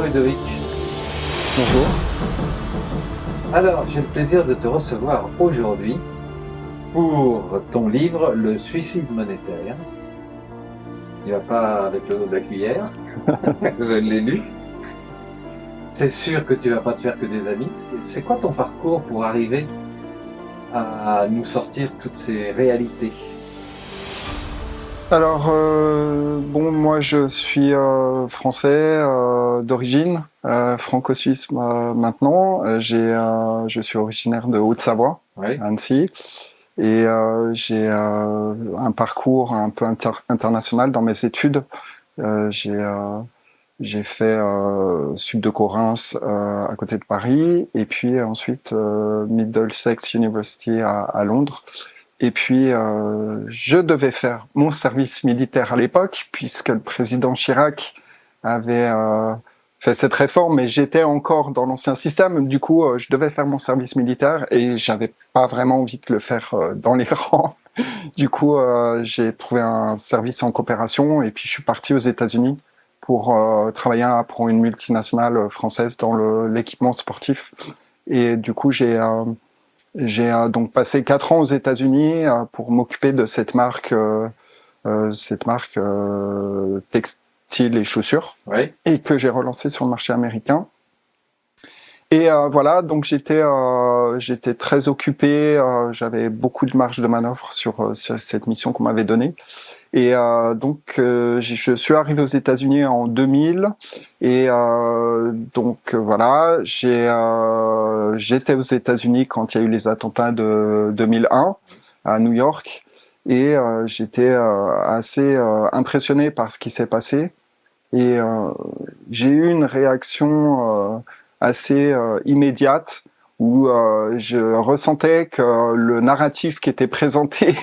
Ludovic. Bonjour. Alors, j'ai le plaisir de te recevoir aujourd'hui pour ton livre Le suicide monétaire. Tu vas pas avec le dos de la cuillère, je l'ai lu. C'est sûr que tu vas pas te faire que des amis. C'est quoi ton parcours pour arriver à nous sortir toutes ces réalités? Alors, moi je suis français d'origine, franco-suisse maintenant. Je suis originaire de Haute-Savoie, Oui. Annecy, et j'ai un parcours un peu international dans mes études. J'ai fait Sud de Corinthe à côté de Paris, et puis ensuite Middlesex University à Londres. Et puis, je devais faire mon service militaire à l'époque, puisque le président Chirac avait fait cette réforme, mais j'étais encore dans l'ancien système. Du coup, je devais faire mon service militaire et j'avais pas vraiment envie de le faire dans les rangs. Du coup, j'ai trouvé un service en coopération et puis je suis parti aux États-Unis pour travailler pour une multinationale française dans l'équipement sportif. Et du coup, j'ai donc passé 4 ans aux États-Unis pour m'occuper de cette marque textile et chaussures, Oui. et que j'ai relancée sur le marché américain. Et voilà, donc j'étais très occupé, j'avais beaucoup de marge de manœuvre sur cette mission qu'on m'avait donnée. Et donc je suis arrivé aux États-Unis en 2000 et voilà, j'étais aux États-Unis quand il y a eu les attentats de 2001 à New York et j'étais assez impressionné par ce qui s'est passé et j'ai eu une réaction assez immédiate où je ressentais que le narratif qui était présenté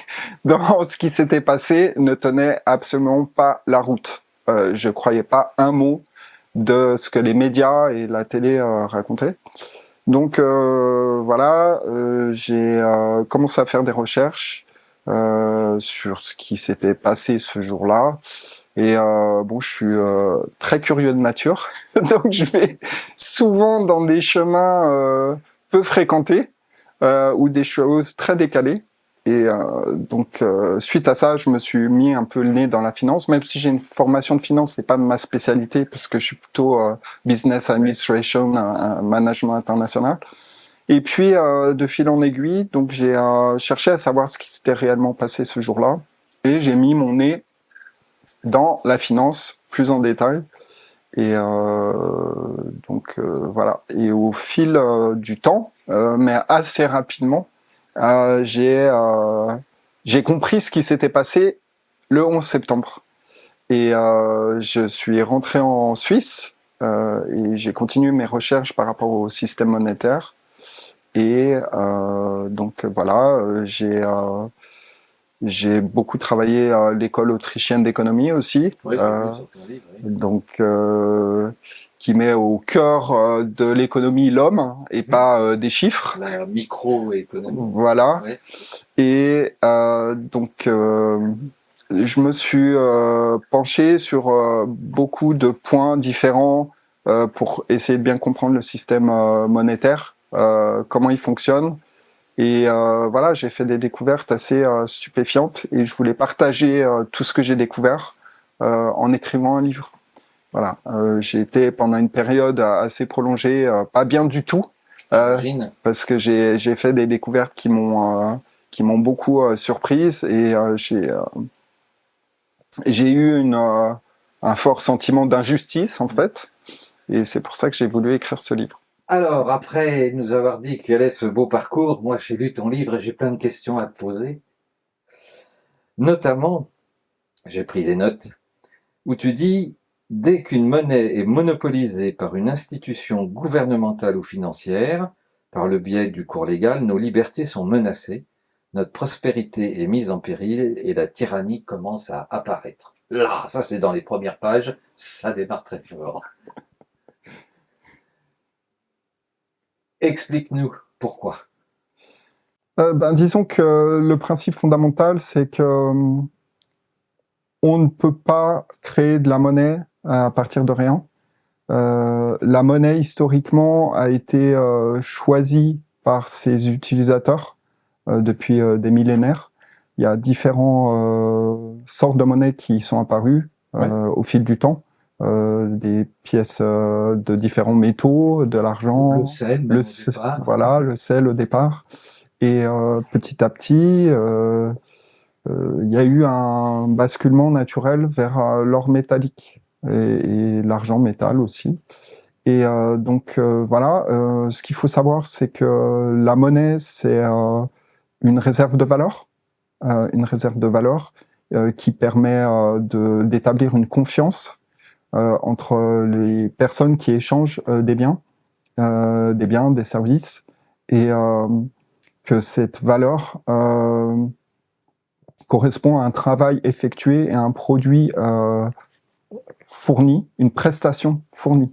dans ce qui s'était passé ne tenait absolument pas la route. Je croyais pas un mot de ce que les médias et la télé racontaient. Donc voilà, j'ai commencé à faire des recherches sur ce qui s'était passé ce jour-là. Et je suis très curieux de nature, donc je vais souvent dans des chemins peu fréquentés ou des choses très décalées. Et suite à ça, je me suis mis un peu le nez dans la finance, même si j'ai une formation de finance, c'est pas ma spécialité, parce que je suis plutôt business administration, management international. Et puis de fil en aiguille, donc j'ai cherché à savoir ce qui s'était réellement passé ce jour-là, et j'ai mis mon nez dans la finance plus en détail. Et voilà. Et au fil du temps, mais assez rapidement, j'ai compris ce qui s'était passé le 11 septembre. Et je suis rentré en Suisse et j'ai continué mes recherches par rapport au système monétaire. Et donc voilà, j'ai beaucoup travaillé à l'école autrichienne d'économie aussi, Oui, j'ai vu sur ton livre, oui. donc qui met au cœur de l'économie l'homme et pas des chiffres. La microéconomie. Voilà. Oui. Et je me suis penché sur beaucoup de points différents pour essayer de bien comprendre le système monétaire, comment il fonctionne. Et voilà, j'ai fait des découvertes assez stupéfiantes et je voulais partager tout ce que j'ai découvert en écrivant un livre. Voilà, j'ai été pendant une période assez prolongée pas bien du tout, parce que j'ai fait des découvertes qui m'ont beaucoup surprise et j'ai eu un fort sentiment d'injustice en fait, et c'est pour ça que j'ai voulu écrire ce livre. Alors, après nous avoir dit quel est ce beau parcours, moi j'ai lu ton livre et j'ai plein de questions à te poser. Notamment, j'ai pris des notes, où tu dis « Dès qu'une monnaie est monopolisée par une institution gouvernementale ou financière, par le biais du cours légal, nos libertés sont menacées, notre prospérité est mise en péril et la tyrannie commence à apparaître. » Là, ça c'est dans les premières pages, ça démarre très fort. Explique-nous pourquoi. Disons que le principe fondamental, c'est que on ne peut pas créer de la monnaie à partir de rien. La monnaie, historiquement, a été choisie par ses utilisateurs depuis des millénaires. Il y a différentes sortes de monnaies qui sont apparues au fil du temps. Des pièces de différents métaux, de l'argent, Le sel, même au départ. voilà, le sel au départ. Et petit à petit, il y a eu un basculement naturel vers l'or métallique et l'argent métal aussi. Et donc voilà, ce qu'il faut savoir, c'est que la monnaie, c'est une réserve de valeur, qui permet d'établir une confiance entre les personnes qui échangent des biens, des services, et que cette valeur correspond à un travail effectué et à un produit fourni, une prestation fournie.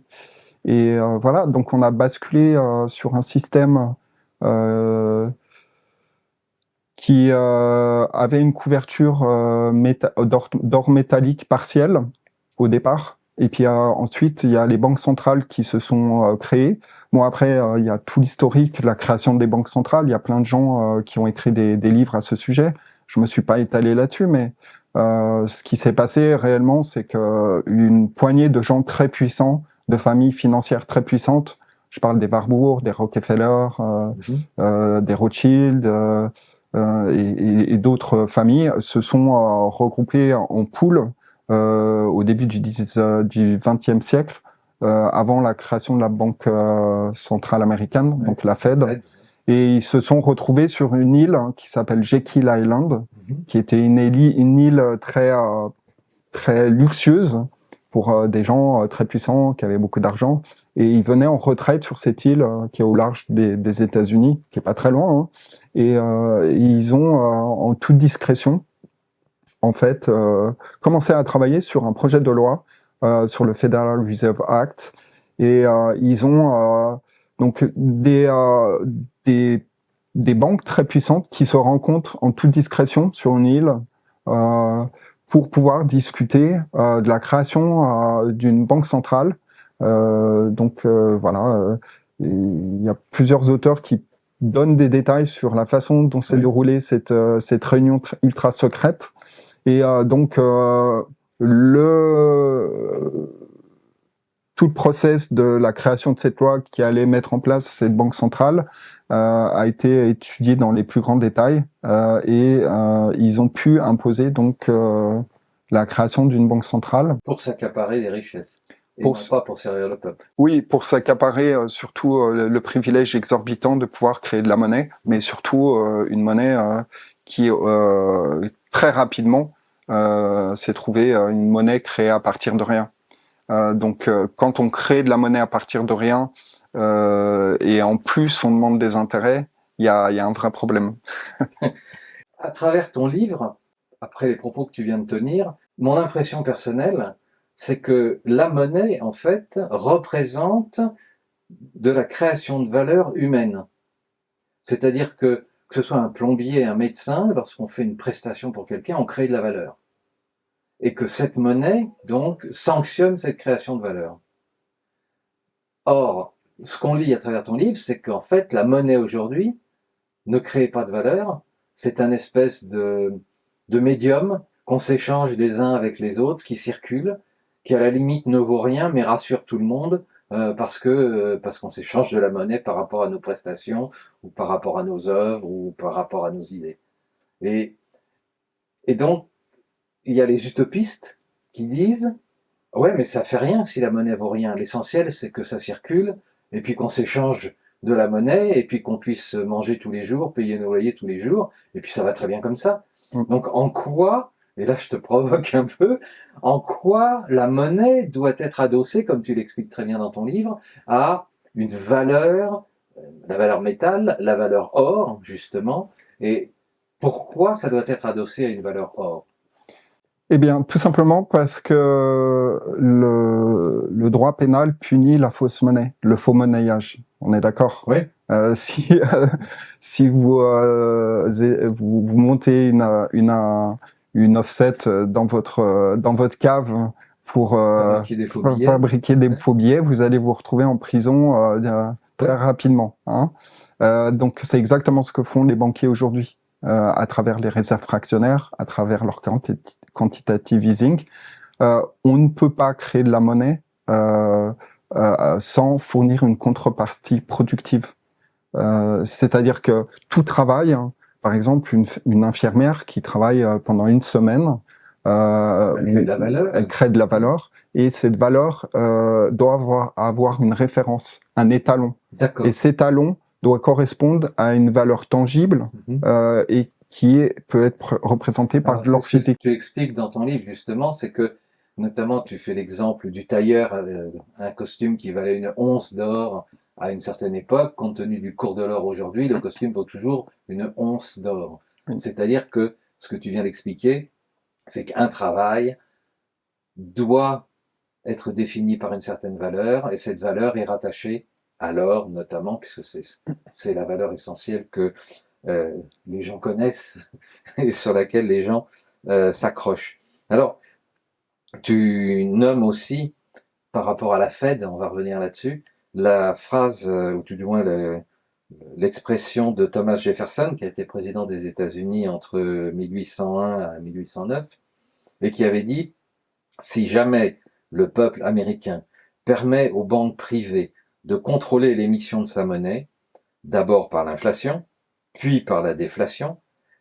Et voilà, donc on a basculé sur un système qui avait une couverture d'or métallique partielle au départ. Et puis ensuite, il y a les banques centrales qui se sont créées. Bon, après, il y a tout l'historique de la création des banques centrales. Il y a plein de gens qui ont écrit des livres à ce sujet. Je me suis pas étalé là-dessus, mais ce qui s'est passé réellement, c'est qu'une poignée de gens très puissants, de familles financières très puissantes, je parle des Warburg, des Rockefeller, des Rothschild et d'autres familles, se sont regroupées en pools au début du XXe siècle, avant la création de la Banque centrale américaine, donc la Fed. Et ils se sont retrouvés sur une île qui s'appelle Jekyll Island, qui était une île très luxueuse pour des gens très puissants qui avaient beaucoup d'argent. Et ils venaient en retraite sur cette île qui est au large des États-Unis, qui est pas très loin. Hein. Et ils ont, en toute discrétion, en fait, commencé à travailler sur un projet de loi sur le Federal Reserve Act. Et ils ont donc des banques très puissantes qui se rencontrent en toute discrétion sur une île pour pouvoir discuter de la création d'une banque centrale. Voilà, il y a plusieurs auteurs qui donnent des détails sur la façon dont s'est déroulée cette réunion ultra secrète. Et tout le process de la création de cette loi qui allait mettre en place cette banque centrale a été étudié dans les plus grands détails et ils ont pu imposer donc la création d'une banque centrale. Pour s'accaparer des richesses, et non pas pour servir le peuple. Oui, pour s'accaparer surtout le privilège exorbitant de pouvoir créer de la monnaie, mais surtout une monnaie qui très rapidement s'est trouvée une monnaie créée à partir de rien. Donc quand on crée de la monnaie à partir de rien et en plus on demande des intérêts, il y a un vrai problème. À travers ton livre, après les propos que tu viens de tenir, mon impression personnelle, c'est que la monnaie, en fait, représente de la création de valeur humaine. C'est-à-dire que ce soit un plombier, un médecin, lorsqu'on fait une prestation pour quelqu'un, on crée de la valeur. Et que cette monnaie, donc, sanctionne cette création de valeur. Or, ce qu'on lit à travers ton livre, c'est qu'en fait, la monnaie aujourd'hui ne crée pas de valeur, c'est un espèce de médium qu'on s'échange les uns avec les autres, qui circule, qui à la limite ne vaut rien, mais rassure tout le monde, parce qu'on s'échange de la monnaie par rapport à nos prestations, ou par rapport à nos œuvres, ou par rapport à nos idées. Et donc, il y a les utopistes qui disent « Ouais, mais ça fait rien si la monnaie vaut rien. L'essentiel, c'est que ça circule, et puis qu'on s'échange de la monnaie, et puis qu'on puisse manger tous les jours, payer nos loyers tous les jours, et puis ça va très bien comme ça. » Donc en quoi, et là je te provoque un peu, en quoi la monnaie doit être adossée, comme tu l'expliques très bien dans ton livre, à une valeur, la valeur métal, la valeur or, justement, et pourquoi ça doit être adossé à une valeur or? Eh bien, tout simplement parce que le droit pénal punit la fausse monnaie, le faux monnayage. On est d'accord? Oui. Si vous montez une offset dans votre cave pour Fabriquer des faux billets. fabriquer des faux billets, vous allez vous retrouver en prison très rapidement. Hein. Donc c'est exactement ce que font les banquiers aujourd'hui à travers les réserves fractionnaires, à travers leur quantitative easing. On ne peut pas créer de la monnaie sans fournir une contrepartie productive. C'est-à-dire que tout travail, hein, par exemple une infirmière qui travaille pendant une semaine, Elle crée de la valeur. elle crée de la valeur, et cette valeur doit avoir une référence, un étalon. D'accord. Et cet étalon doit correspondre à une valeur tangible et peut être représentée par Alors, de l'or c'est ce que physique. tu expliques dans ton livre, justement, c'est que, notamment, tu fais l'exemple du tailleur, un costume qui valait une once d'or à une certaine époque. Compte tenu du cours de l'or aujourd'hui, le costume vaut toujours une once d'or. Oui. C'est-à-dire que ce que tu viens d'expliquer, c'est qu'un travail doit être défini par une certaine valeur, et cette valeur est rattachée à l'or, notamment, puisque c'est la valeur essentielle que les gens connaissent et sur laquelle les gens s'accrochent. Alors, tu nommes aussi, par rapport à la Fed, on va revenir là-dessus, la phrase, ou tout du moins l'expression de Thomas Jefferson, qui a été président des États-Unis entre 1801 à 1809, et qui avait dit « Si jamais le peuple américain permet aux banques privées de contrôler l'émission de sa monnaie, d'abord par l'inflation, puis par la déflation,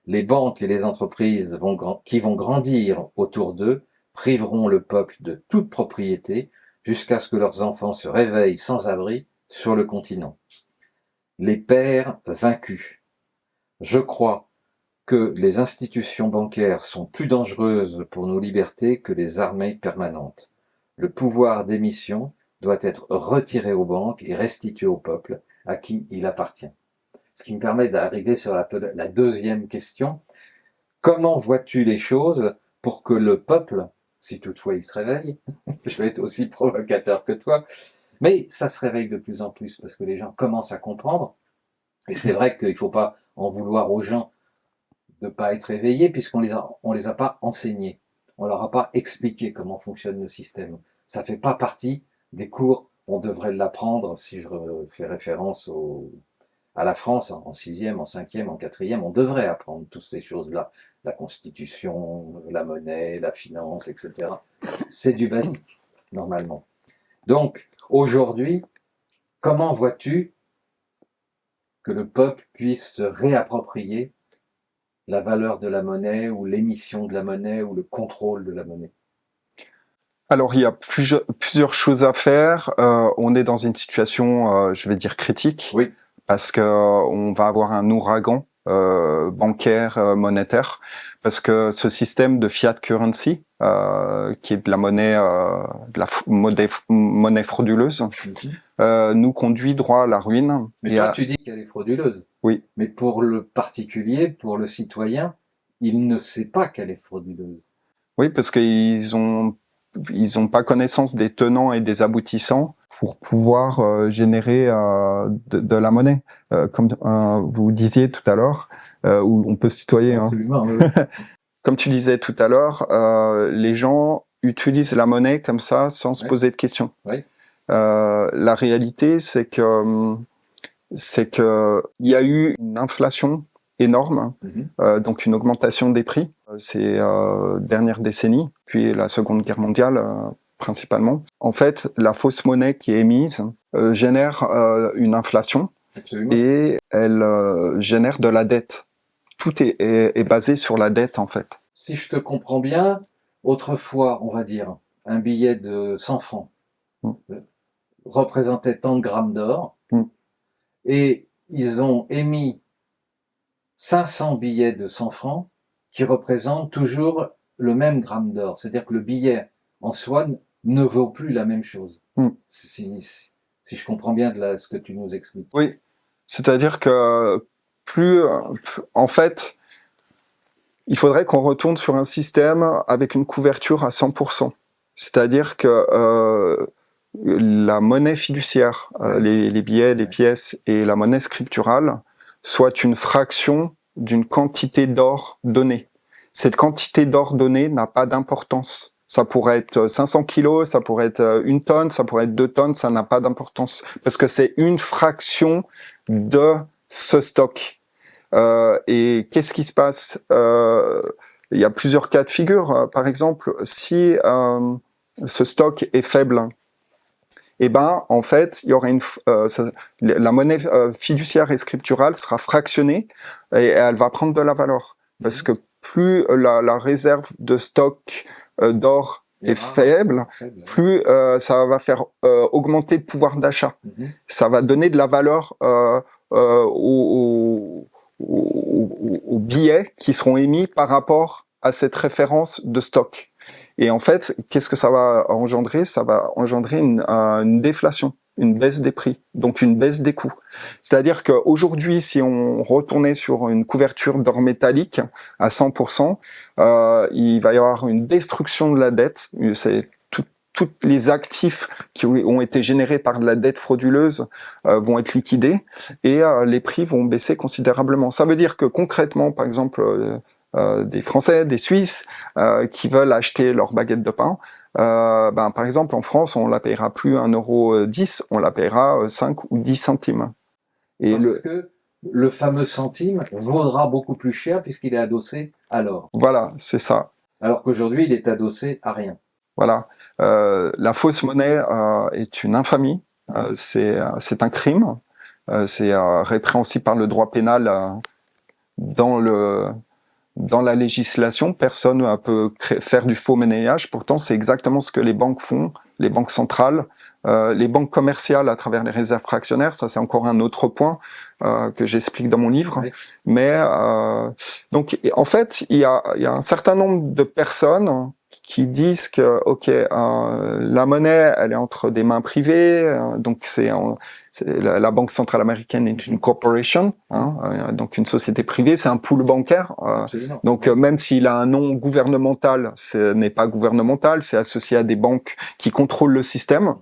les banques et les entreprises qui vont grandir autour d'eux priveront le peuple de toute propriété jusqu'à ce que leurs enfants se réveillent sans abri sur le continent. Les pères vaincus. Je crois que les institutions bancaires sont plus dangereuses pour nos libertés que les armées permanentes. Le pouvoir d'émission doit être retiré aux banques et restitué au peuple à qui il appartient. » Ce qui me permet d'arriver sur la deuxième question. Comment vois-tu les choses pour que le peuple, si toutefois il se réveille, je vais être aussi provocateur que toi, mais ça se réveille de plus en plus parce que les gens commencent à comprendre. Et c'est vrai qu'il ne faut pas en vouloir aux gens de ne pas être éveillés puisqu'on les a pas enseignés. On leur a pas expliqué comment fonctionne le système. Ça fait pas partie des cours. On devrait l'apprendre, si je fais référence à la France, en 6e, en 5e, en 4e, on devrait apprendre toutes ces choses-là. La constitution, la monnaie, la finance, etc. C'est du basique, normalement. Donc, aujourd'hui, comment vois-tu que le peuple puisse se réapproprier la valeur de la monnaie, ou l'émission de la monnaie, ou le contrôle de la monnaie? Alors, il y a plusieurs choses à faire. On est dans une situation, je vais dire, critique. Oui. Parce que on va avoir un ouragan bancaire, monétaire, parce que ce système de fiat currency, qui est de la monnaie, monnaie frauduleuse, nous conduit droit à la ruine. Mais toi, tu dis qu'elle est frauduleuse. Oui. Mais pour le particulier, pour le citoyen, il ne sait pas qu'elle est frauduleuse. Oui, parce qu'ils ont pas connaissance des tenants et des aboutissants pour pouvoir générer de la monnaie. Comme vous disiez tout à l'heure, où on peut se tutoyer. Absolument, Hein. Oui. Comme tu disais tout à l'heure, les gens utilisent la monnaie comme ça sans se poser de questions. Oui. La réalité, c'est que il y a eu une inflation énorme, donc une augmentation des prix ces dernières décennies, puis la Seconde Guerre mondiale principalement. En fait, la fausse monnaie qui est émise génère une inflation. Absolument. Et elle génère de la dette. Tout est basé sur la dette, en fait. Si je te comprends bien, autrefois, on va dire, un billet de 100 francs représentait tant de grammes d'or, et ils ont émis 500 billets de 100 francs qui représentent toujours le même gramme d'or. C'est-à-dire que le billet en soi ne vaut plus la même chose. Si je comprends bien ce que tu nous expliques. Oui, c'est-à-dire que en fait, il faudrait qu'on retourne sur un système avec une couverture à 100%. C'est-à-dire que la monnaie fiduciaire, les billets, les pièces et la monnaie scripturale soit une fraction d'une quantité d'or donnée. Cette quantité d'or donnée n'a pas d'importance. Ça pourrait être 500 kilos, ça pourrait être 1 tonne, ça pourrait être 2 tonnes, ça n'a pas d'importance parce que c'est une fraction de ce stock. Et qu'est-ce qui se passe? Il y a plusieurs cas de figure. Par exemple, si ce stock est faible, eh ben, en fait, il y aura la monnaie fiduciaire et scripturale sera fractionnée et elle va prendre de la valeur. Parce que plus la réserve de stock d'or est faible, plus ça va faire augmenter le pouvoir d'achat. Ça va donner de la valeur aux billets qui seront émis par rapport à cette référence de stock. Et en fait, qu'est-ce que ça va engendrer? Ça va engendrer une déflation, une baisse des prix, donc une baisse des coûts. C'est-à-dire qu'aujourd'hui, si on retournait sur une couverture d'or métallique à 100%, il va y avoir une destruction de la dette. C'est tous les actifs qui ont été générés par de la dette frauduleuse vont être liquidés et les prix vont baisser considérablement. Ça veut dire que concrètement, par exemple, des Français, des Suisses qui veulent acheter leur baguette de pain, par exemple en France, on la payera plus 1,10 €, on la payera 5 ou 10 centimes. Et que le fameux centime vaudra beaucoup plus cher puisqu'il est adossé à l'or. Voilà, c'est ça. Alors qu'aujourd'hui, il est adossé à rien. Voilà. La fausse monnaie est une infamie, c'est un crime, c'est répréhensible par le droit pénal dans la législation. Personne ne peut faire du faux monnayage. Pourtant, c'est exactement ce que les banques font, les banques centrales, les banques commerciales à travers les réserves fractionnaires. Ça, c'est encore un autre point que j'explique dans mon livre. Oui. Mais donc, en fait, il y a un certain nombre de personnes qui disent que la monnaie elle est entre des mains privées, donc la Banque centrale américaine est une corporation, donc une société privée, c'est un pool bancaire, donc même s'il a un nom gouvernemental, ce n'est pas gouvernemental, c'est associé à des banques qui contrôlent le système.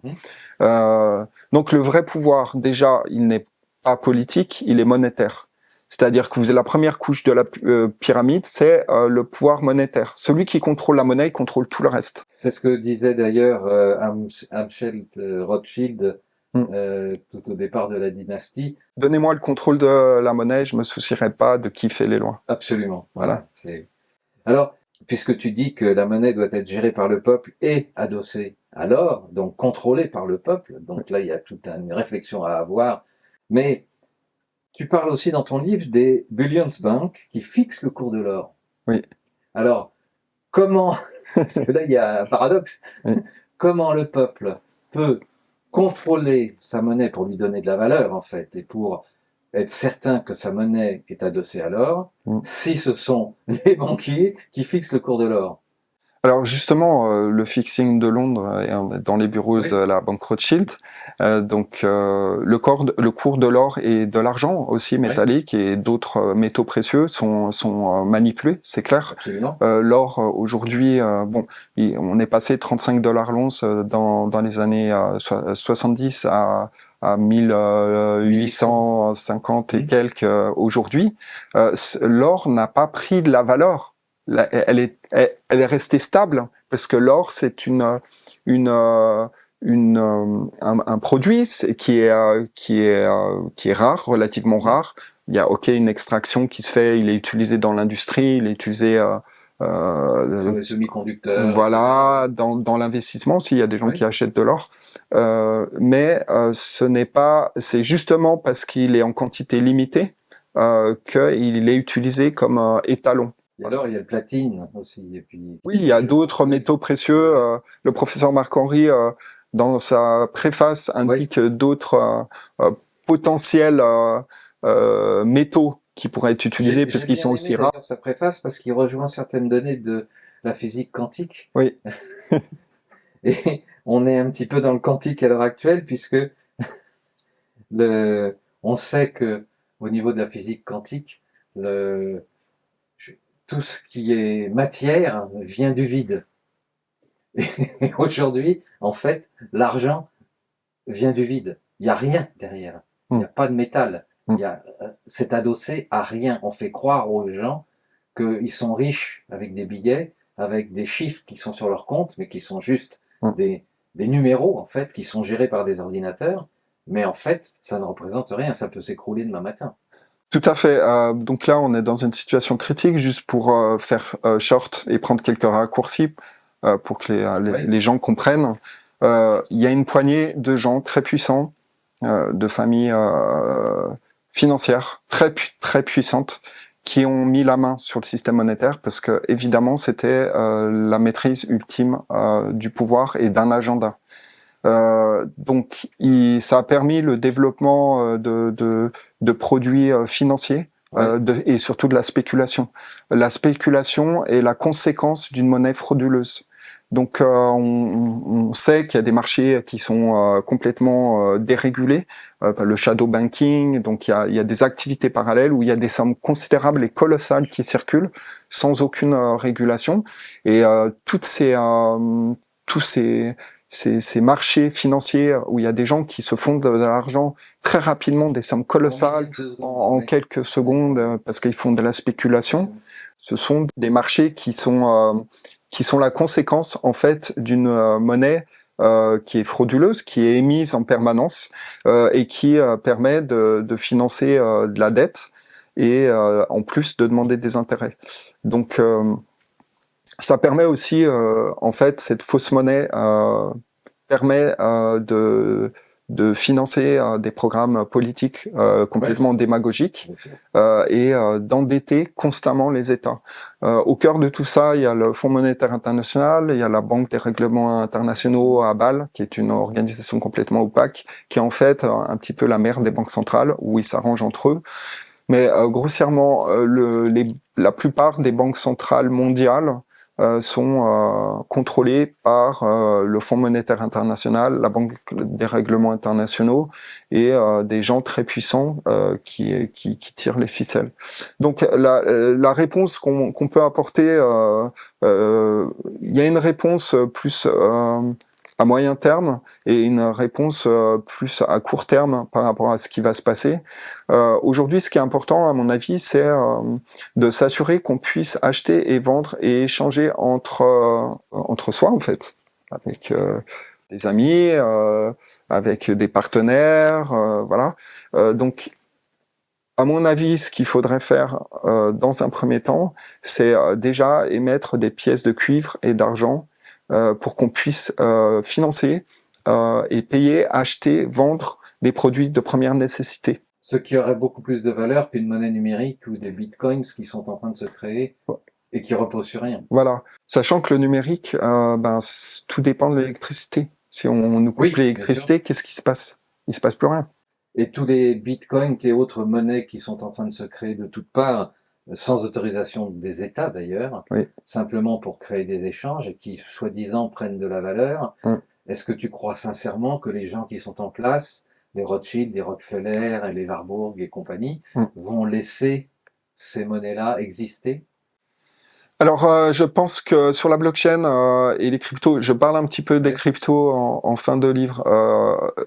Donc le vrai pouvoir, déjà, il n'est pas politique, il est monétaire. C'est-à-dire que vous avez la première couche de la pyramide, c'est le pouvoir monétaire. Celui qui contrôle la monnaie, il contrôle tout le reste. C'est ce que disait d'ailleurs Amschel Rothschild tout au départ de la dynastie. Donnez-moi le contrôle de la monnaie, je me soucierai pas de qui fait les lois. Absolument. Voilà. Alors, puisque tu dis que la monnaie doit être gérée par le peuple et adossée à l'or, donc contrôlée par le peuple, donc là il y a toute une réflexion à avoir, mais tu parles aussi dans ton livre des bullion banks qui fixent le cours de l'or. Oui. Alors, comment, parce que là il y a un paradoxe, oui. Comment le peuple peut contrôler sa monnaie pour lui donner de la valeur en fait, et pour être certain que sa monnaie est adossée à l'or, si ce sont les banquiers qui fixent le cours de l'or? Alors justement, le fixing de Londres est dans les bureaux de la banque Rothschild. Donc le cours de l'or et de l'argent aussi métallique et d'autres métaux précieux sont manipulés, c'est clair. L'or aujourd'hui, on est passé 35 $ l'once dans les années 70 à 1850 et quelques aujourd'hui. L'or n'a pas pris de la valeur. Elle est restée stable parce que l'or c'est un produit qui est rare, relativement rare. Il y a une extraction qui se fait, il est utilisé dans l'industrie, il est utilisé sur les semi-conducteurs. Voilà, dans l'investissement aussi, il y a des gens qui achètent de l'or. Mais c'est justement parce qu'il est en quantité limitée qu'il est utilisé comme étalon. Et alors, il y a le platine aussi. Et puis... Oui, il y a d'autres métaux précieux. Le professeur Marc-Henri, dans sa préface, indique d'autres potentiels métaux qui pourraient être utilisés puisqu'ils sont aussi rares. Sa préface parce qu'il rejoint certaines données de la physique quantique. Oui. Et on est un petit peu dans le quantique à l'heure actuelle puisque on sait que au niveau de la physique quantique, tout ce qui est matière vient du vide. Et aujourd'hui, en fait, l'argent vient du vide. Il n'y a rien derrière. Il n'y a pas de métal. C'est adossé à rien. On fait croire aux gens qu'ils sont riches avec des billets, avec des chiffres qui sont sur leur compte, mais qui sont juste Mm. des numéros, en fait, qui sont gérés par des ordinateurs. Mais en fait, ça ne représente rien, ça peut s'écrouler demain matin. Tout à fait. Donc là, on est dans une situation critique, juste pour faire short et prendre quelques raccourcis pour que Oui. les gens comprennent. Il y a une poignée de gens très puissants, de familles financières très puissantes, qui ont mis la main sur le système monétaire parce que évidemment, c'était la maîtrise ultime du pouvoir et d'un agenda. Donc, ça a permis le développement de produits financiers et surtout de la spéculation. La spéculation est la conséquence d'une monnaie frauduleuse. Donc, on sait qu'il y a des marchés qui sont complètement dérégulés, le shadow banking. Donc, il y a des activités parallèles où il y a des sommes considérables et colossales qui circulent sans aucune régulation. Et tous ces marchés financiers où il y a des gens qui se font de l'argent très rapidement, des sommes colossales en quelques secondes parce qu'ils font de la spéculation. Ce sont des marchés qui sont la conséquence en fait d'une monnaie qui est frauduleuse, qui est émise en permanence et qui permet de financer de la dette et en plus de demander des intérêts. Donc ça permet aussi, en fait, cette fausse monnaie permet de financer des programmes politiques complètement démagogiques et d'endetter constamment les États. Au cœur de tout ça, il y a le Fonds monétaire international, il y a la Banque des règlements internationaux à Bâle, qui est une organisation complètement opaque, qui est en fait un petit peu la mère des banques centrales, où ils s'arrangent entre eux. Mais grossièrement, la plupart des banques centrales mondiales sont contrôlées par le Fonds monétaire international, la Banque des règlements internationaux et des gens très puissants qui tirent les ficelles. Donc la réponse qu'on peut apporter, il y a une réponse plus à moyen terme et une réponse plus à court terme par rapport à ce qui va se passer. Aujourd'hui, ce qui est important, à mon avis, c'est de s'assurer qu'on puisse acheter et vendre et échanger entre soi, en fait, avec des amis, avec des partenaires, voilà. Donc, à mon avis, ce qu'il faudrait faire dans un premier temps, c'est déjà émettre des pièces de cuivre et d'argent pour qu'on puisse financer et payer, acheter, vendre des produits de première nécessité. Ce qui aurait beaucoup plus de valeur qu'une monnaie numérique ou des bitcoins qui sont en train de se créer et qui reposent sur rien. Voilà. Sachant que le numérique, tout dépend de l'électricité. Si on nous coupe l'électricité, qu'est-ce qui se passe? Il se passe plus rien. Et tous les bitcoins et autres monnaies qui sont en train de se créer de toutes parts, sans autorisation des États d'ailleurs, simplement pour créer des échanges et qui, soi-disant, prennent de la valeur. Est-ce que tu crois sincèrement que les gens qui sont en place, les Rothschild, les Rockefeller, et les Warburg et compagnie, vont laisser ces monnaies-là exister? Alors, je pense que sur la blockchain et les cryptos, je parle un petit peu des cryptos en fin de livre.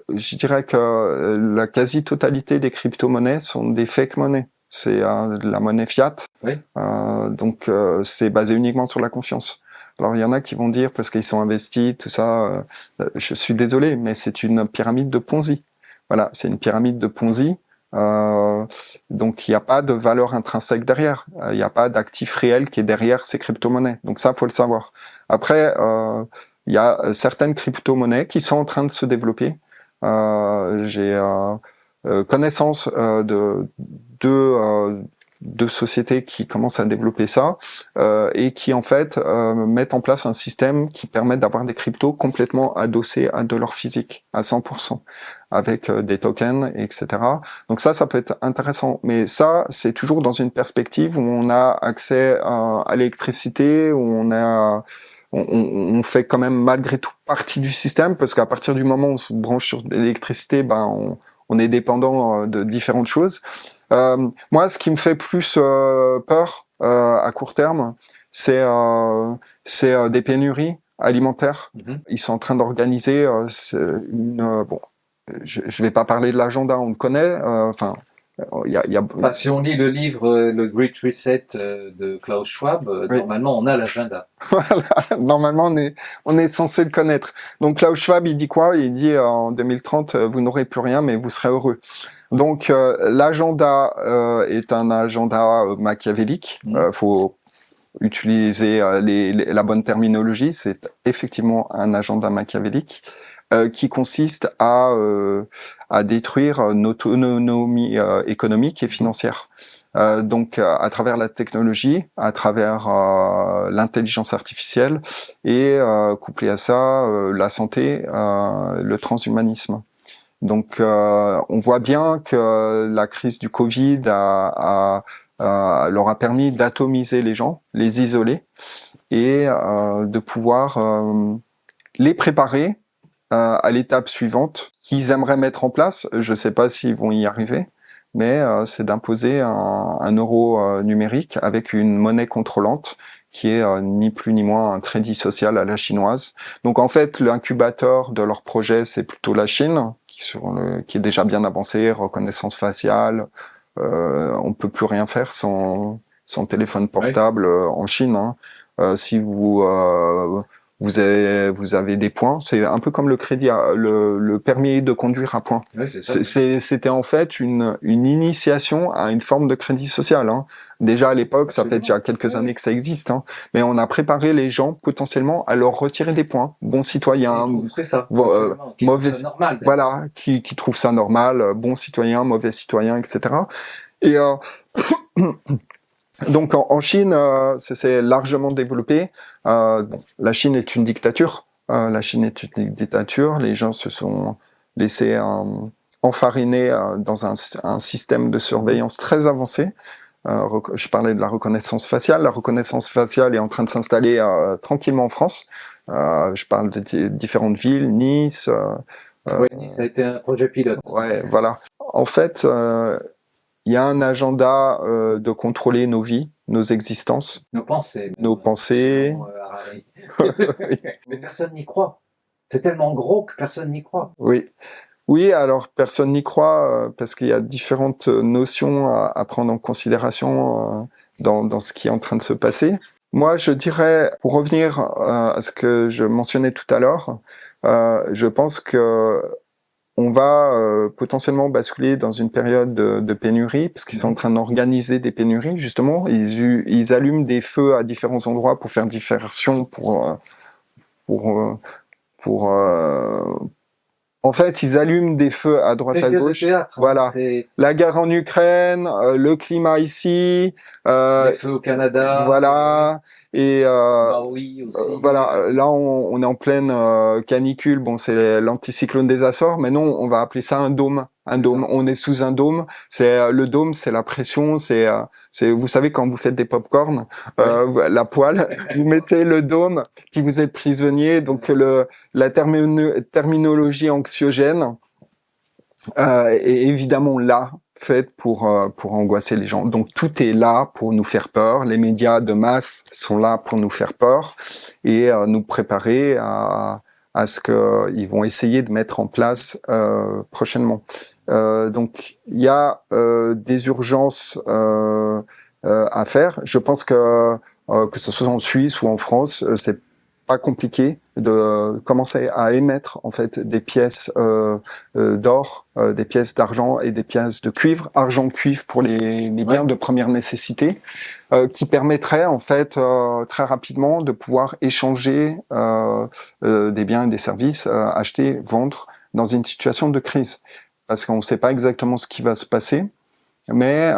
Je dirais que la quasi-totalité des crypto-monnaies sont des fake monnaies. C'est de la monnaie fiat, donc c'est basé uniquement sur la confiance. Alors il y en a qui vont dire, parce qu'ils sont investis, tout ça, je suis désolé, mais c'est une pyramide de Ponzi. Voilà, c'est une pyramide de Ponzi. Donc il n'y a pas de valeur intrinsèque derrière, il n'y a pas d'actif réel qui est derrière ces crypto-monnaies. Donc ça, faut le savoir. Après, il y a certaines crypto-monnaies qui sont en train de se développer. J'ai connaissance de sociétés qui commencent à développer ça et qui en fait mettent en place un système qui permet d'avoir des cryptos complètement adossés à de l'or physique à 100%, avec des tokens, etc. Donc ça peut être intéressant. Mais ça, c'est toujours dans une perspective où on a accès à l'électricité, où on fait quand même malgré tout partie du système, parce qu'à partir du moment où on se branche sur l'électricité, on est dépendant de différentes choses. Moi, ce qui me fait plus peur à court terme, c'est des pénuries alimentaires. Ils sont en train d'organiser je vais pas parler de l'agenda, on le connaît. il y a... Enfin, si on lit le livre Le Great Reset de Klaus Schwab, Oui. normalement on a l'agenda. Voilà, normalement on est censé le connaître. Donc Klaus Schwab, il dit quoi? Il dit en 2030, vous n'aurez plus rien, mais vous serez heureux. Donc l'agenda est un agenda machiavélique. Faut utiliser la bonne terminologie. C'est effectivement un agenda machiavélique qui consiste à détruire notre autonomie économique et financière. Donc à travers la technologie, à travers l'intelligence artificielle et couplé à ça la santé, le transhumanisme. Donc on voit bien que la crise du Covid leur a permis d'atomiser les gens, les isoler et de pouvoir les préparer à l'étape suivante qu'ils aimeraient mettre en place. Je ne sais pas s'ils vont y arriver, mais c'est d'imposer un euro numérique avec une monnaie contrôlante qui est ni plus ni moins un crédit social à la chinoise. Donc en fait, l'incubateur de leur projet, c'est plutôt la Chine, qui est déjà bien avancée, reconnaissance faciale. On peut plus rien faire sans téléphone portable en Chine. Hein. Si vous avez des points, c'est un peu comme le crédit, le permis de conduire à points. Oui, c'est ça. C'était en fait une initiation à une forme de crédit social. Hein. Déjà à l'époque, ça fait déjà quelques années que ça existe, hein. Mais on a préparé les gens potentiellement à leur retirer des points. Bon citoyen, c'est ça. mauvais, ça normal, voilà, qui trouve ça normal, bon citoyen, mauvais citoyen, etc. Et donc en Chine, c'est largement développé. Bon, la Chine est une dictature. La Chine est une dictature. Les gens se sont laissés enfariner dans un système de surveillance très avancé. Je parlais de la reconnaissance faciale. La reconnaissance faciale est en train de s'installer tranquillement en France. Je parle de différentes villes, Nice. Oui, Nice a été un projet pilote. Ouais, voilà. En fait, il y a un agenda de contrôler nos vies, nos existences, nos pensées. Nos pensées. Mais personne n'y croit. C'est tellement gros que personne n'y croit. Oui. Oui, alors personne n'y croit parce qu'il y a différentes notions à prendre en considération dans ce qui est en train de se passer. Moi, je dirais, pour revenir à ce que je mentionnais tout à l'heure, je pense que on va potentiellement basculer dans une période de pénurie, parce qu'ils sont en train d'organiser des pénuries, justement. Ils allument des feux à différents endroits pour faire diversion, en fait, ils allument des feux à droite à gauche. Théâtre, voilà. La guerre en Ukraine, le climat ici. Les feux au Canada. Voilà. Et Maui aussi. voilà. Là, on est en pleine canicule. Bon, c'est l'anticyclone des Açores, mais non, on va appeler ça un dôme. Un dôme. On est sous un dôme. C'est le dôme, c'est la pression. C'est vous savez quand vous faites des pop-corn, la poêle, vous mettez le dôme, puis vous êtes prisonnier. Donc la terminologie anxiogène est évidemment là, faite pour angoisser les gens. Donc tout est là pour nous faire peur. Les médias de masse sont là pour nous faire peur et nous préparer à ce qu'ils vont essayer de mettre en place prochainement. Donc il y a des urgences à faire. Je pense que ce soit en Suisse ou en France, c'est pas compliqué de commencer à émettre en fait des pièces d'or, des pièces d'argent et des pièces de cuivre, argent-cuivre pour les biens de première nécessité, qui permettraient en fait très rapidement de pouvoir échanger des biens et des services, acheter, vendre dans une situation de crise, parce qu'on ne sait pas exactement ce qui va se passer. Mais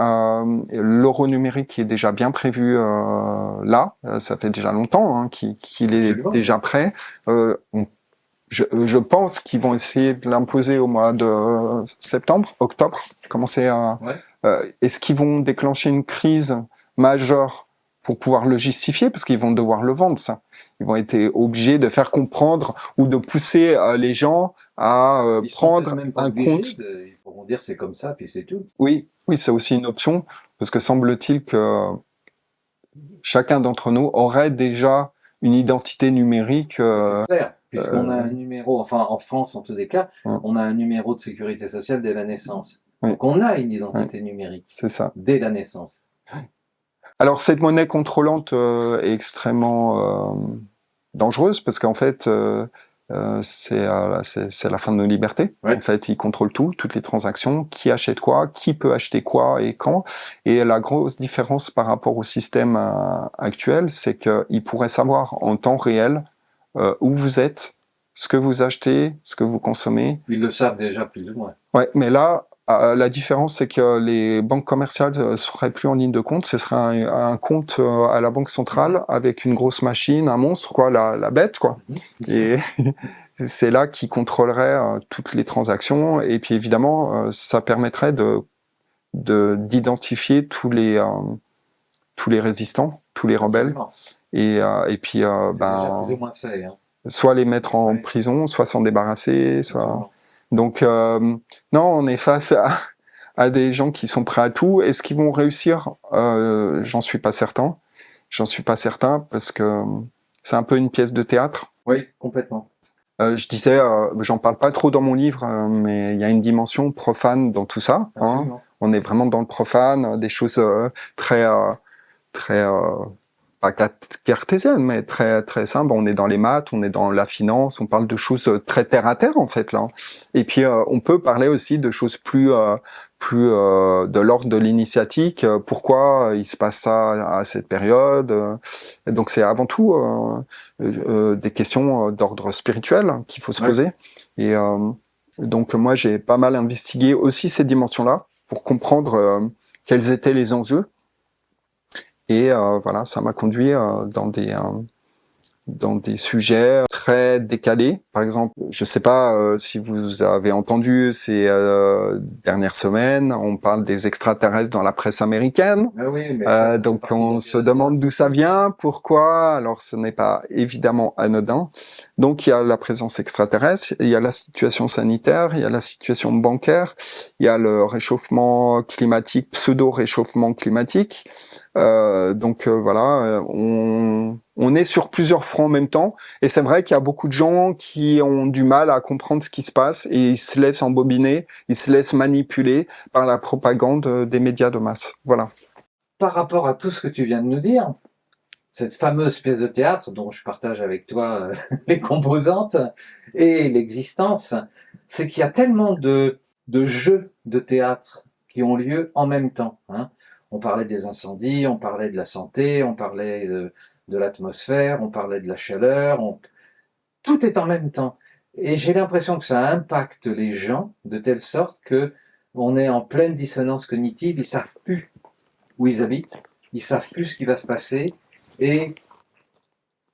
l'euro numérique qui est déjà bien prévu là, ça fait déjà longtemps hein, qu'il est déjà prêt. Je pense qu'ils vont essayer de l'imposer au mois de septembre, octobre. Commencer à. Est-ce qu'ils vont déclencher une crise majeure pour pouvoir le justifier, parce qu'ils vont devoir le vendre ça. Ils vont être obligés de faire comprendre ou de pousser les gens à prendre un compte. Ils pourront dire c'est comme ça puis c'est tout. Oui, c'est aussi une option, parce que semble-t-il que chacun d'entre nous aurait déjà une identité numérique. C'est clair, puisqu'on a un numéro, enfin en France en tous les cas, on a un numéro de sécurité sociale dès la naissance. Oui. Donc on a une identité numérique C'est ça. dès la naissance. Alors cette monnaie contrôlante est extrêmement dangereuse parce qu'en fait c'est la fin de nos libertés. Ouais. En fait, ils contrôlent tout, toutes les transactions, qui achète quoi, qui peut acheter quoi et quand. Et la grosse différence par rapport au système actuel, c'est qu'ils pourraient savoir en temps réel où vous êtes, ce que vous achetez, ce que vous consommez. Ils le savent déjà plus ou moins. Ouais, mais là, la différence, c'est que les banques commerciales ne seraient plus en ligne de compte. Ce serait un compte à la banque centrale avec une grosse machine, un monstre, quoi, la bête, quoi. Et c'est là qui contrôlerait toutes les transactions. Et puis évidemment, ça permettrait d'identifier tous les résistants, tous les rebelles. Absolument. Et puis, C'est déjà plus ou moins fait. Hein. soit les mettre en Ouais. prison, soit s'en débarrasser, soit. Absolument. Donc, non, on est face à des gens qui sont prêts à tout. Est-ce qu'ils vont réussir? J'en suis pas certain. J'en suis pas certain parce que c'est un peu une pièce de théâtre. Oui, complètement. Je disais, j'en parle pas trop dans mon livre, mais il y a une dimension profane dans tout ça. Hein. Absolument. On est vraiment dans le profane, des choses très pas cartésienne, mais très très simple. On est dans les maths, on est dans la finance, on parle de choses très terre à terre en fait là. Et puis on peut parler aussi de choses plus de l'ordre de l'initiatique. Pourquoi il se passe ça à cette période et donc c'est avant tout des questions d'ordre spirituel qu'il faut se poser. Et donc moi j'ai pas mal investigué aussi ces dimensions-là pour comprendre quels étaient les enjeux. Et voilà, ça m'a conduit dans des sujets très décalés. Par exemple, je sais pas si vous avez entendu ces dernières semaines, on parle des extraterrestres dans la presse américaine. Ah oui, mais donc on se demande d'où ça vient, pourquoi. Alors ce n'est pas évidemment anodin. Donc il y a la présence extraterrestre, il y a la situation sanitaire, il y a la situation bancaire, il y a le réchauffement climatique, pseudo-réchauffement climatique. Voilà, on est sur plusieurs fronts en même temps, et c'est vrai qu'il y a beaucoup de gens qui ont du mal à comprendre ce qui se passe, et ils se laissent embobiner, ils se laissent manipuler par la propagande des médias de masse. Voilà. Par rapport à tout ce que tu viens de nous dire, cette fameuse pièce de théâtre dont je partage avec toi les composantes et l'existence, c'est qu'il y a tellement de jeux de théâtre qui ont lieu en même temps. Hein. On parlait des incendies, on parlait de la santé, on parlait de l'atmosphère, on parlait de la chaleur, tout est en même temps. Et j'ai l'impression que ça impacte les gens de telle sorte que on est en pleine dissonance cognitive, ils savent plus où ils habitent, ils savent plus ce qui va se passer, et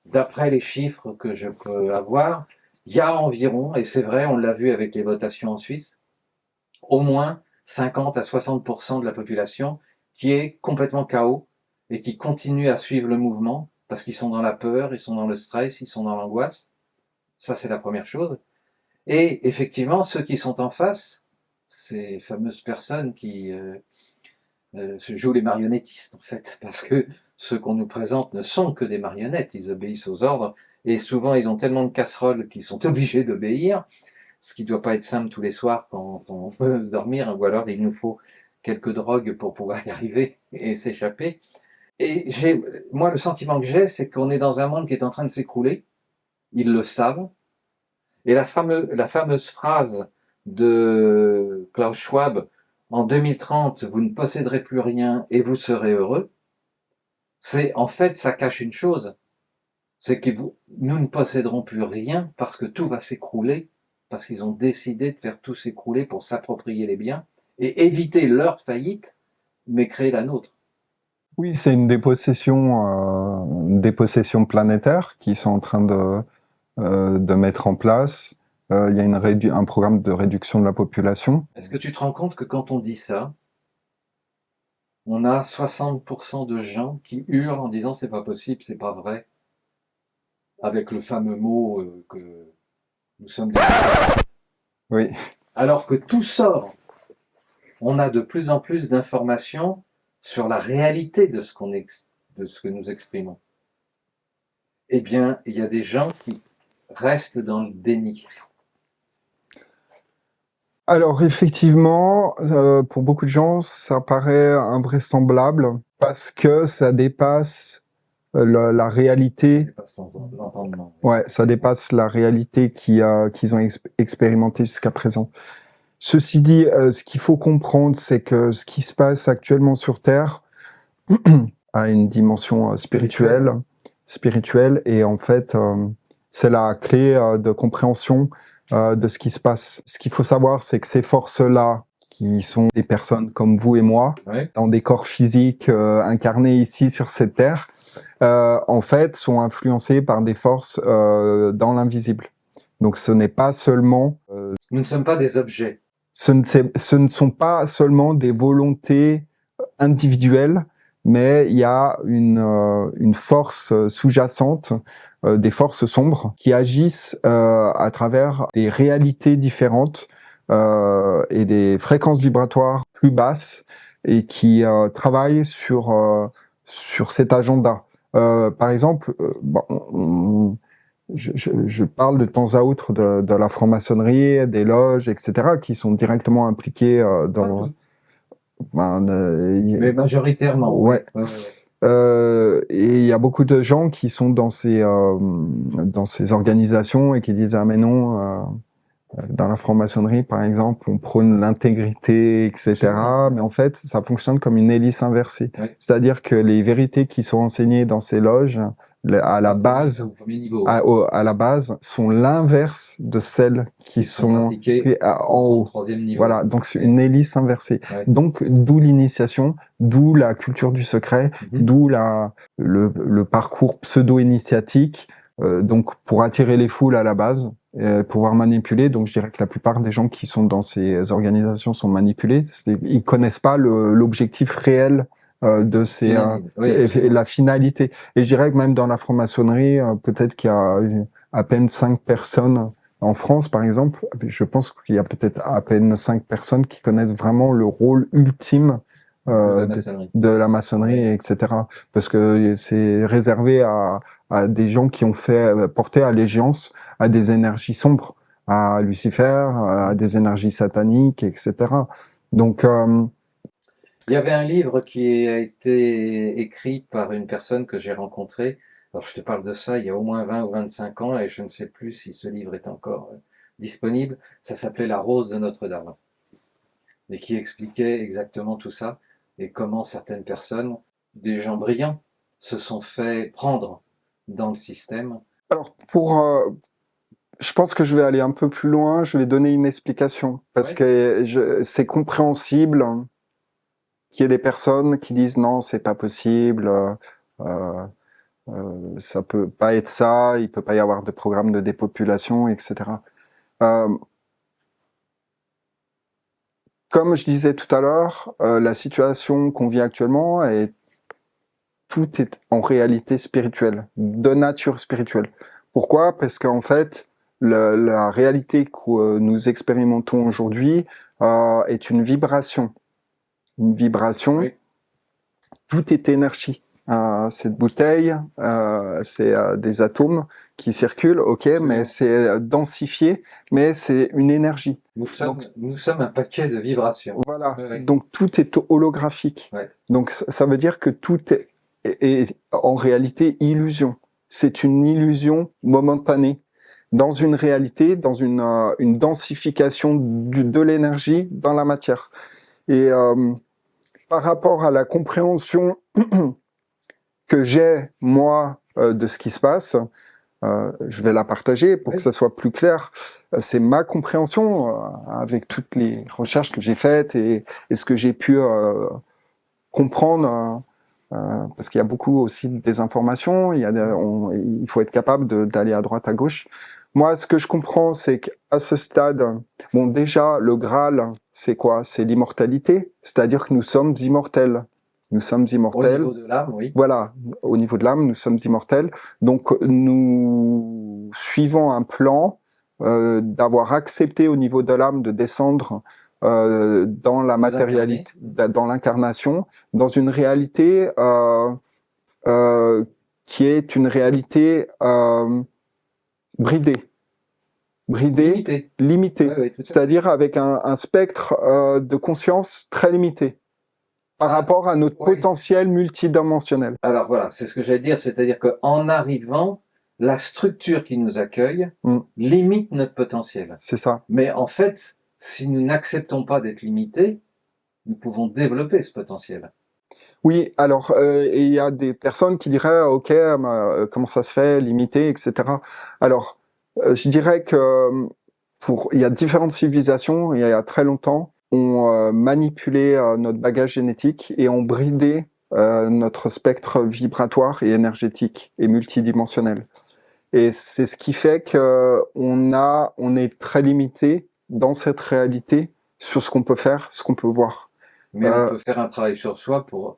d'après les chiffres que je peux avoir, il y a environ, et c'est vrai, on l'a vu avec les votations en Suisse, au moins 50 à 60% de la population qui est complètement KO et qui continue à suivre le mouvement parce qu'ils sont dans la peur, ils sont dans le stress, ils sont dans l'angoisse. Ça, c'est la première chose. Et effectivement, ceux qui sont en face, ces fameuses personnes qui se jouent les marionnettistes, en fait, parce que ceux qu'on nous présente ne sont que des marionnettes, ils obéissent aux ordres, et souvent ils ont tellement de casseroles qu'ils sont obligés d'obéir, ce qui ne doit pas être simple tous les soirs quand on veut dormir, ou alors il nous faut quelques drogues pour pouvoir y arriver et s'échapper. Et moi, le sentiment que j'ai, c'est qu'on est dans un monde qui est en train de s'écrouler, ils le savent, et la fameuse phrase de Klaus Schwab, en 2030, vous ne posséderez plus rien et vous serez heureux, c'est en fait, ça cache une chose, c'est que nous ne posséderons plus rien parce que tout va s'écrouler, parce qu'ils ont décidé de faire tout s'écrouler pour s'approprier les biens et éviter leur faillite, mais créer la nôtre. Oui, c'est une dépossession planétaire qu'ils sont en train de mettre en place. Il y a un programme de réduction de la population. Est-ce que tu te rends compte que quand on dit ça, on a 60% de gens qui hurlent en disant c'est pas possible, c'est pas vrai, avec le fameux mot que nous sommes des... Oui. Alors que tout sort, on a de plus en plus d'informations sur la réalité de ce que nous exprimons. Eh bien, il y a des gens qui restent dans le déni. Alors effectivement, pour beaucoup de gens, ça paraît invraisemblable parce que ça dépasse la réalité. C'est pas sans l'entendement. Ouais, ça dépasse la réalité qu'ils ont expérimentée jusqu'à présent. Ceci dit, ce qu'il faut comprendre, c'est que ce qui se passe actuellement sur Terre a une dimension spirituelle, et en fait, c'est la clé de compréhension de ce qui se passe. Ce qu'il faut savoir, c'est que ces forces-là, qui sont des personnes comme vous et moi, Ouais. dans des corps physiques incarnés ici sur cette Terre, en fait, sont influencées par des forces dans l'invisible. Donc ce n'est pas seulement... Nous ne sommes pas des objets. ce ne sont pas seulement des volontés individuelles, mais il y a une force sous-jacente, des forces sombres, qui agissent à travers des réalités différentes et des fréquences vibratoires plus basses, et qui travaillent sur cet agenda. Par exemple, je parle de temps à autre de la franc-maçonnerie, des loges, etc., qui sont directement impliqués dans... Mais majoritairement, ouais. Ouais, ouais, ouais. Et il y a beaucoup de gens qui sont dans ces organisations et qui disent ah mais non, dans la franc-maçonnerie par exemple on prône l'intégrité, etc. Mais en fait ça fonctionne comme une hélice inversée. Ouais. C'est-à-dire que les vérités qui sont enseignées dans ces loges à la base, Au premier niveau, à la base, sont l'inverse de celles qui sont pratiquées en haut. Troisième niveau. Voilà, donc c'est une hélice inversée. Ouais. Donc d'où l'initiation, d'où la culture du secret, d'où le parcours pseudo-initiatique, donc pour attirer les foules à la base, pouvoir manipuler. Donc je dirais que la plupart des gens qui sont dans ces organisations sont manipulés. Ils connaissent pas l'objectif réel de ces la finalité. Et je dirais que même dans la franc-maçonnerie, peut-être qu'il y a à peine 5 personnes en France, par exemple. Je pense qu'il y a peut-être à peine 5 personnes qui connaissent vraiment le rôle ultime de la maçonnerie, etc. Parce que c'est réservé à des gens qui ont porté allégeance à des énergies sombres, à Lucifer, à des énergies sataniques, etc. Donc il y avait un livre qui a été écrit par une personne que j'ai rencontrée. Alors, je te parle de ça il y a au moins 20 ou 25 ans et je ne sais plus si ce livre est encore disponible. Ça s'appelait La Rose de Notre-Dame et qui expliquait exactement tout ça et comment certaines personnes, des gens brillants, se sont fait prendre dans le système. Alors, je pense que je vais aller un peu plus loin, je vais donner une explication, parce que c'est compréhensible qu'il y ait des personnes qui disent non, c'est pas possible, ça peut pas être ça, il peut pas y avoir de programme de dépopulation, etc. Comme je disais tout à l'heure, la situation qu'on vit actuellement, tout est en réalité spirituel, de nature spirituelle. Pourquoi? Parce qu'en fait, la réalité que nous expérimentons aujourd'hui est une vibration. Une vibration, oui. Tout est énergie. Cette bouteille, c'est des atomes qui circulent, ok, mais c'est densifié, mais c'est une énergie. Nous sommes un paquet de vibrations. Voilà, donc tout est holographique. Ouais. Donc ça veut dire que tout est en réalité illusion. C'est une illusion momentanée dans une réalité, dans une densification de l'énergie dans la matière. Et par rapport à la compréhension que j'ai, moi, de ce qui se passe, je vais la partager pour que ça soit plus clair. C'est ma compréhension avec toutes les recherches que j'ai faites et ce que j'ai pu comprendre, parce qu'il y a beaucoup aussi de désinformation, il faut être capable d'aller à droite, à gauche. Moi, ce que je comprends, c'est qu'à ce stade, bon, déjà, le Graal, c'est quoi? C'est l'immortalité, c'est-à-dire que nous sommes immortels. Nous sommes immortels. Au niveau de l'âme, oui. Voilà, au niveau de l'âme, nous sommes immortels. Donc, nous suivons un plan d'avoir accepté au niveau de l'âme de descendre dans la matérialité, dans l'incarnation, dans une réalité qui est une réalité bridée. Limité. limité. Ouais, ouais, tout à fait. C'est-à-dire avec un spectre de conscience très limité par rapport à notre ouais. potentiel multidimensionnel. Alors voilà, c'est ce que j'allais dire, c'est-à-dire qu'en arrivant, la structure qui nous accueille Mm. limite notre potentiel. C'est ça. Mais en fait, si nous n'acceptons pas d'être limités, nous pouvons développer ce potentiel. Oui, alors et il y a des personnes qui diraient ok, comment ça se fait, limité, etc. Alors, je dirais que il y a différentes civilisations, il y a très longtemps, ont manipulé notre bagage génétique et ont bridé notre spectre vibratoire et énergétique et multidimensionnel. Et c'est ce qui fait que on est très limité dans cette réalité sur ce qu'on peut faire, ce qu'on peut voir. Mais on peut faire un travail sur soi pour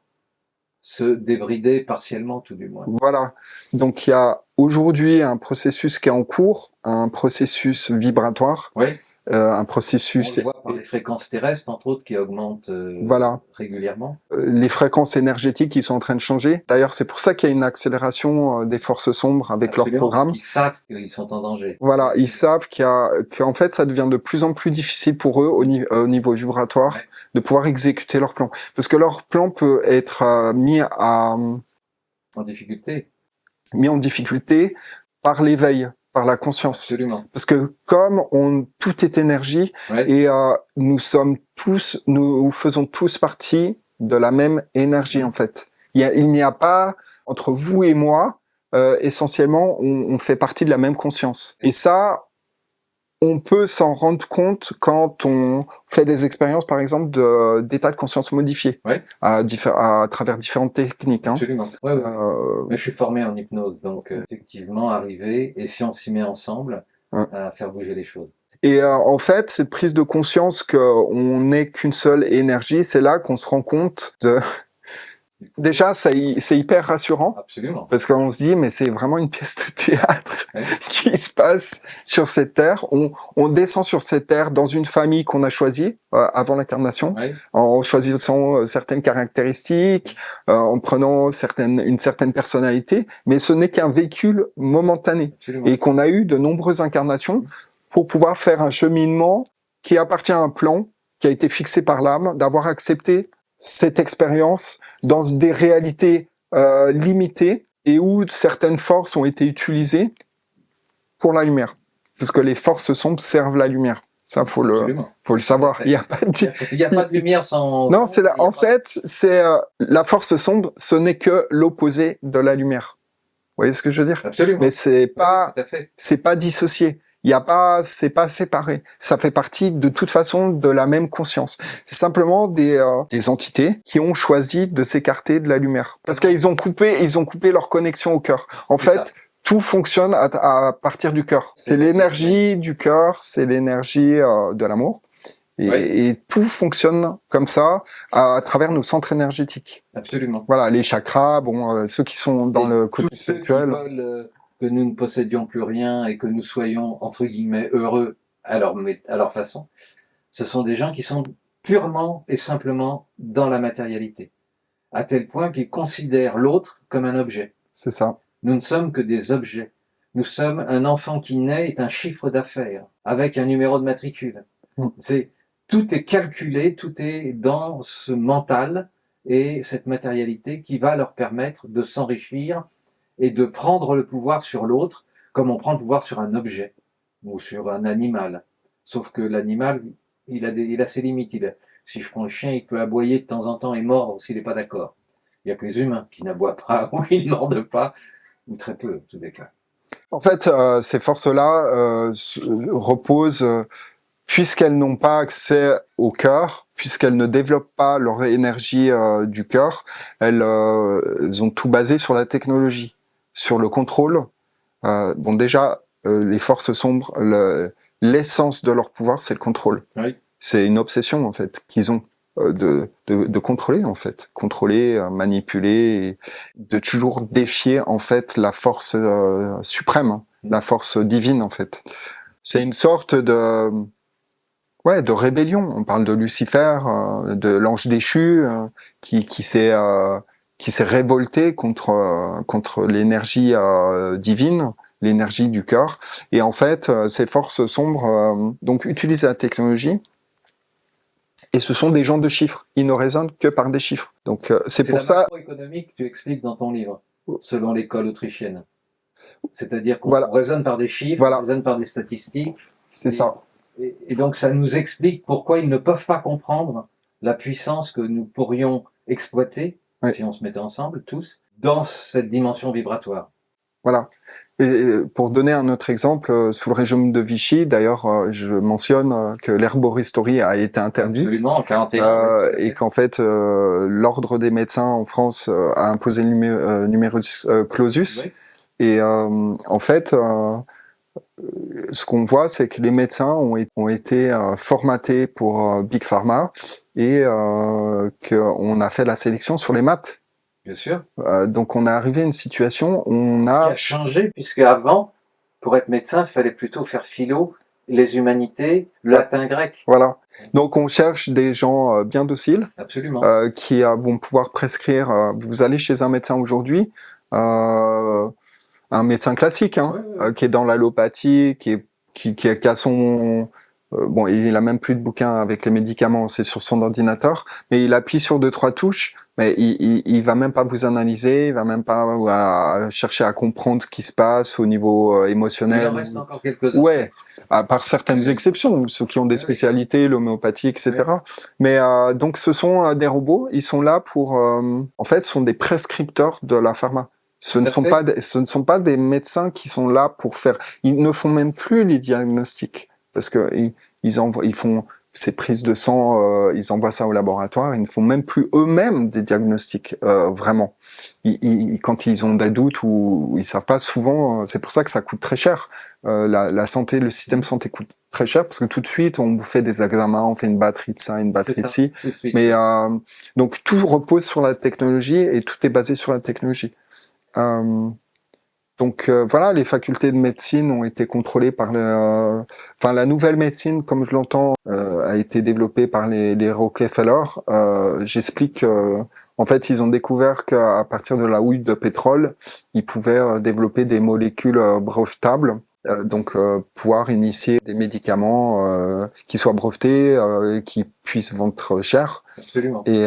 se débrider partiellement, tout du moins. Voilà. Donc il y a aujourd'hui un processus qui est en cours, un processus vibratoire, Oui, un on processus. le voit par les fréquences terrestres, entre autres, qui augmentent Voilà. régulièrement. Les fréquences énergétiques qui sont en train de changer. D'ailleurs, c'est pour ça qu'il y a une accélération des forces sombres avec Absolument, leur programme. Parce qu'ils savent qu'ils sont en danger. Voilà, ils savent qu'en fait, ça devient de plus en plus difficile pour eux au niveau vibratoire Ouais. de pouvoir exécuter leur plan, parce que leur plan peut être mis En difficulté. mis en difficulté par l'éveil, par la conscience. Absolument. Parce que comme tout est énergie, Ouais. et nous faisons tous partie de la même énergie en fait. Il n'y a pas entre vous et moi, essentiellement, on fait partie de la même conscience. Et ça, on peut s'en rendre compte quand on fait des expériences, par exemple, d'état de conscience modifié, Ouais. à travers différentes techniques. Hein. Absolument. Ouais, ouais. Mais je suis formé en hypnose, donc effectivement, arriver, et si on s'y met ensemble, à faire bouger les choses. Et en fait, cette prise de conscience qu'on n'est qu'une seule énergie, c'est là qu'on se rend compte de... Déjà, c'est hyper rassurant. Absolument. Parce qu'on se dit, mais c'est vraiment une pièce de théâtre Ouais. qui se passe sur cette terre. On descend sur cette terre dans une famille qu'on a choisie avant l'incarnation, Ouais. en choisissant certaines caractéristiques, en prenant une certaine personnalité, mais ce n'est qu'un véhicule momentané. Absolument. Et qu'on a eu de nombreuses incarnations pour pouvoir faire un cheminement qui appartient à un plan qui a été fixé par l'âme, d'avoir accepté cette expérience dans des réalités limitées et où certaines forces ont été utilisées pour la lumière. Parce que les forces sombres servent la lumière. Ça, faut le savoir. Il n'y a pas de lumière sans... Non, en fait, la force sombre, ce n'est que l'opposé de la lumière. Vous voyez ce que je veux dire? Absolument. Mais c'est pas dissocié. C'est pas séparé. Ça fait partie de toute façon de la même conscience. C'est simplement des entités qui ont choisi de s'écarter de la lumière. Parce qu'ils ont coupé leur connexion au cœur. En fait, tout fonctionne à partir du cœur. C'est l'énergie du cœur, c'est l'énergie de l'amour. Et tout fonctionne comme ça à travers nos centres énergétiques. Absolument. Voilà, les chakras, ceux qui sont dans le côté spirituel. Tous ceux qui veulent que nous ne possédions plus rien et que nous soyons, entre guillemets, heureux à leur façon, ce sont des gens qui sont purement et simplement dans la matérialité, à tel point qu'ils considèrent l'autre comme un objet. C'est ça. Nous ne sommes que des objets. Nous sommes un enfant qui naît est un chiffre d'affaires avec un numéro de matricule. Tout est calculé, tout est dans ce mental et cette matérialité qui va leur permettre de s'enrichir et de prendre le pouvoir sur l'autre, comme on prend le pouvoir sur un objet ou sur un animal. Sauf que l'animal, il a ses limites. Si je prends le chien, il peut aboyer de temps en temps et mordre s'il n'est pas d'accord. Il n'y a que les humains qui n'aboient pas ou qui ne mordent pas, ou très peu, en tous les cas. En fait, ces forces-là reposent, puisqu'elles n'ont pas accès au cœur, puisqu'elles ne développent pas leur énergie du cœur, elles ont tout basé sur la technologie, sur le contrôle. Déjà, les forces sombres, l'essence de leur pouvoir, c'est le contrôle. Oui. C'est une obsession, en fait, qu'ils ont de contrôler, en fait. Contrôler, manipuler, et de toujours défier, en fait, la force suprême, la force divine, en fait. C'est une sorte de rébellion. On parle de Lucifer, de l'ange déchu, qui s'est révolté contre l'énergie divine, l'énergie du cœur. Et en fait, ces forces sombres donc utilisent la technologie. Et ce sont des gens de chiffres. Ils ne raisonnent que par des chiffres. Donc c'est pour la ça. macroéconomie que tu expliques dans ton livre, selon l'école autrichienne. C'est-à-dire qu'on Voilà. raisonne par des chiffres, Voilà. on raisonne par des statistiques. C'est ça. Et donc ça nous explique pourquoi ils ne peuvent pas comprendre la puissance que nous pourrions exploiter, ouais. si on se mettait ensemble, tous, dans cette dimension vibratoire. Voilà. Et pour donner un autre exemple, sous le régime de Vichy, d'ailleurs, je mentionne que l'herboristerie a été interdite. Absolument, en 41. Et qu'en fait, l'ordre des médecins en France a imposé le numerus clausus. Oui. Et en fait, ce qu'on voit, c'est que les médecins ont été formatés pour Big Pharma et qu'on a fait la sélection sur les maths. Bien sûr. Donc on est arrivé à une situation où on a... Ce qui a changé, puisque avant, pour être médecin, il fallait plutôt faire philo, les humanités, latin, grec. Voilà. Donc on cherche des gens bien dociles. Absolument. Qui vont pouvoir prescrire... vous allez chez un médecin aujourd'hui, un médecin classique, hein, oui. qui est dans l'allopathie, qui a son... bon, il a même plus de bouquins avec les médicaments, c'est sur son ordinateur, mais il appuie sur 2-3 touches, mais il va même pas vous analyser, il va même pas chercher à comprendre ce qui se passe au niveau émotionnel. Il en reste encore quelques-uns. Ouais, à part certaines exceptions, ceux qui ont des spécialités, l'homéopathie, etc. Oui. Mais donc ce sont des robots, ils sont là pour... en fait, ce sont des prescripteurs de la pharma. Ce ne sont pas des médecins qui sont là pour faire... Ils ne font même plus les diagnostics. Parce que ils font ces prises de sang, ils envoient ça au laboratoire, ils ne font même plus eux-mêmes des diagnostics, vraiment. Quand ils ont des doutes ou ils savent pas, souvent, c'est pour ça que ça coûte très cher. La santé, le système santé coûte très cher, parce que tout de suite, on vous fait des examens, on fait une batterie de ça, une batterie de ci. Mais donc tout repose sur la technologie et tout est basé sur la technologie. Donc voilà, les facultés de médecine ont été contrôlées par la nouvelle médecine, comme je l'entends, a été développée par les Rockefeller. J'explique en fait, ils ont découvert qu'à partir de la houille de pétrole, ils pouvaient développer des molécules brevetables. Donc pouvoir initier des médicaments qui soient brevetés, qui puissent vendre cher. Absolument. Et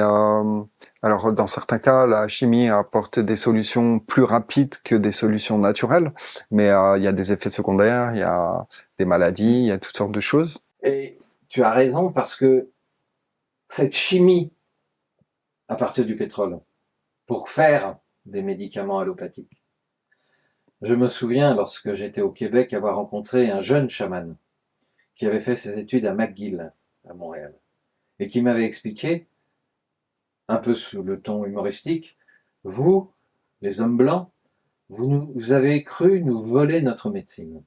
alors dans certains cas, la chimie apporte des solutions plus rapides que des solutions naturelles, mais il y a des effets secondaires, il y a des maladies, il y a toutes sortes de choses. Et tu as raison, parce que cette chimie à partir du pétrole, pour faire des médicaments allopathiques, je me souviens, lorsque j'étais au Québec, avoir rencontré un jeune chaman qui avait fait ses études à McGill, à Montréal, et qui m'avait expliqué, un peu sous le ton humoristique, vous, les hommes blancs, vous avez cru nous voler notre médecine.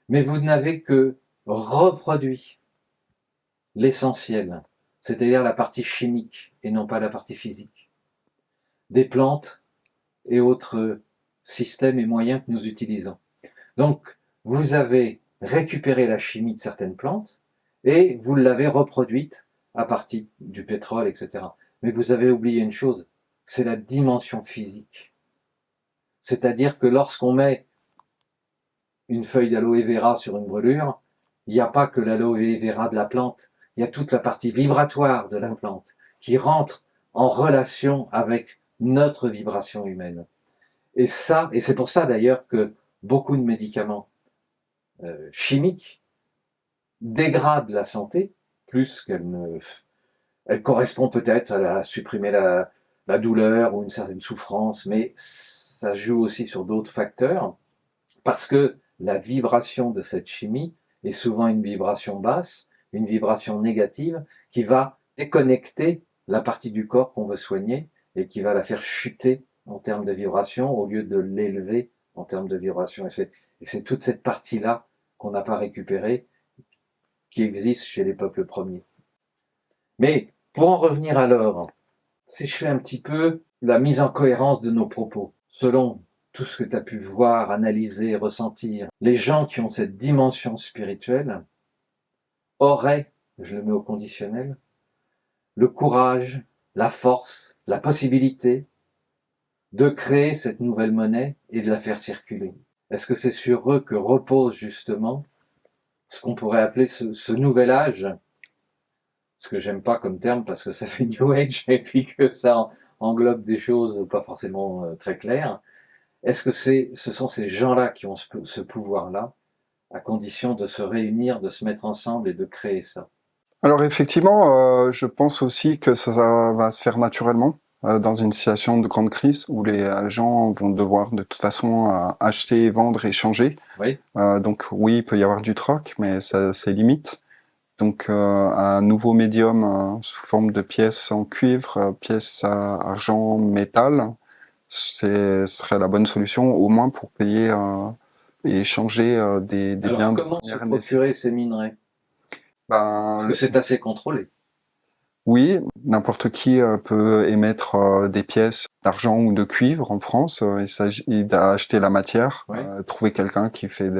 Mais vous n'avez que reproduit l'essentiel, c'est-à-dire la partie chimique et non pas la partie physique, des plantes et autres systèmes et moyens que nous utilisons. Donc, vous avez récupéré la chimie de certaines plantes et vous l'avez reproduite à partir du pétrole, etc. Mais vous avez oublié une chose, c'est la dimension physique. C'est-à-dire que lorsqu'on met une feuille d'aloe vera sur une brûlure, il n'y a pas que l'aloe vera de la plante, il y a toute la partie vibratoire de la plante qui rentre en relation avec notre vibration humaine. Et c'est pour ça d'ailleurs que beaucoup de médicaments chimiques dégradent la santé, plus elles correspondent peut-être à supprimer la douleur ou une certaine souffrance, mais ça joue aussi sur d'autres facteurs, parce que la vibration de cette chimie est souvent une vibration basse, une vibration négative, qui va déconnecter la partie du corps qu'on veut soigner et qui va la faire chuter en termes de vibration au lieu de l'élever en termes de vibration. Et c'est toute cette partie-là qu'on n'a pas récupérée, qui existe chez les peuples premiers. Mais pour en revenir alors, si je fais un petit peu la mise en cohérence de nos propos, selon tout ce que tu as pu voir, analyser, ressentir, les gens qui ont cette dimension spirituelle auraient, je le mets au conditionnel, le courage, la force, la possibilité de créer cette nouvelle monnaie et de la faire circuler. est-ce que c'est sur eux que repose justement ce qu'on pourrait appeler ce nouvel âge, ce que j'aime pas comme terme parce que ça fait New Age et puis que ça englobe des choses pas forcément très claires. Est-ce que ce sont ces gens-là qui ont ce pouvoir-là, à condition de se réunir, de se mettre ensemble et de créer ça? Alors effectivement, je pense aussi que ça va se faire naturellement dans une situation de grande crise où les gens vont devoir de toute façon acheter, vendre et changer. Oui, Donc oui, il peut y avoir du troc, mais ça c'est limite. Donc un nouveau médium sous forme de pièces en cuivre, pièces argent, métal, ce serait la bonne solution, au moins pour payer et échanger des alors biens de comment se première nécessité. procurer ces minerais? Parce que Ben, c'est assez contrôlé. oui, n'importe qui peut émettre des pièces d'argent ou de cuivre en France. Il s'agit d'acheter la matière, Oui. trouver quelqu'un qui fait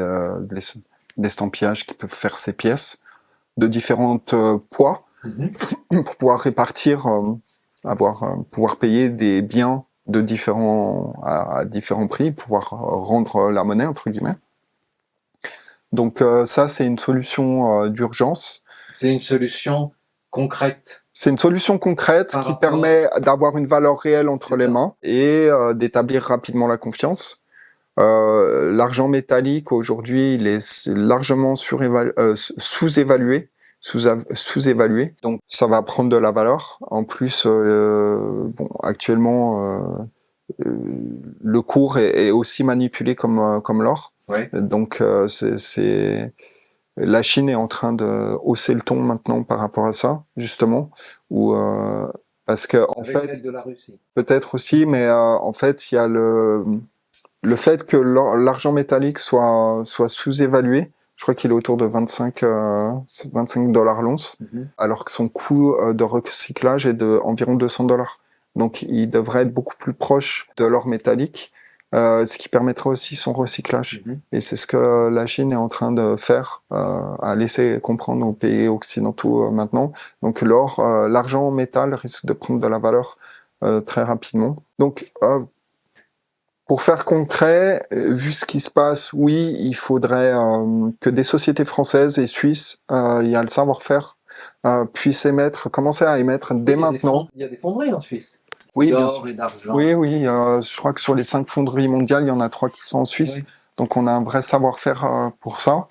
d'estampillage, qui peut faire ces pièces de différentes poids pour pouvoir répartir, pouvoir payer des biens de à différents prix, pouvoir rendre la monnaie entre guillemets. Donc ça, c'est une solution d'urgence. C'est une solution concrète. C'est une solution concrète Par qui rapport- permet d'avoir une valeur réelle entre C'est les ça. mains et d'établir rapidement la confiance. L'argent métallique aujourd'hui, il est largement sous-évalué, sous-évalué. Donc ça va prendre de la valeur. En plus, bon, actuellement, le cours est aussi manipulé comme l'or. Oui. Donc la Chine est en train de hausser le ton maintenant par rapport à ça, justement, ou parce que en Avec fait, l'aide de la Russie. peut-être aussi, mais en fait, il y a le fait que l'argent métallique soit sous-évalué. Je crois qu'il est autour de 25 dollars l'once, alors que son coût de recyclage est de environ 200 dollars. Donc, il devrait être beaucoup plus proche de l'or métallique, ce qui permettrait aussi son recyclage. Et c'est ce que la Chine est en train de faire, à laisser comprendre aux pays occidentaux maintenant. Donc, l'argent en métal risque de prendre de la valeur très rapidement. Donc, pour faire concret, vu ce qui se passe, oui, il faudrait que des sociétés françaises et suisses, il y a le savoir-faire, puissent commencer à émettre dès maintenant. Il y a des fonderies en Suisse. Oui, bien D'or sûr. et d'argent. Oui, oui, je crois que sur les 5 fonderies mondiales, il y en a 3 qui sont en Suisse. Oui. Donc on a un vrai savoir-faire pour ça.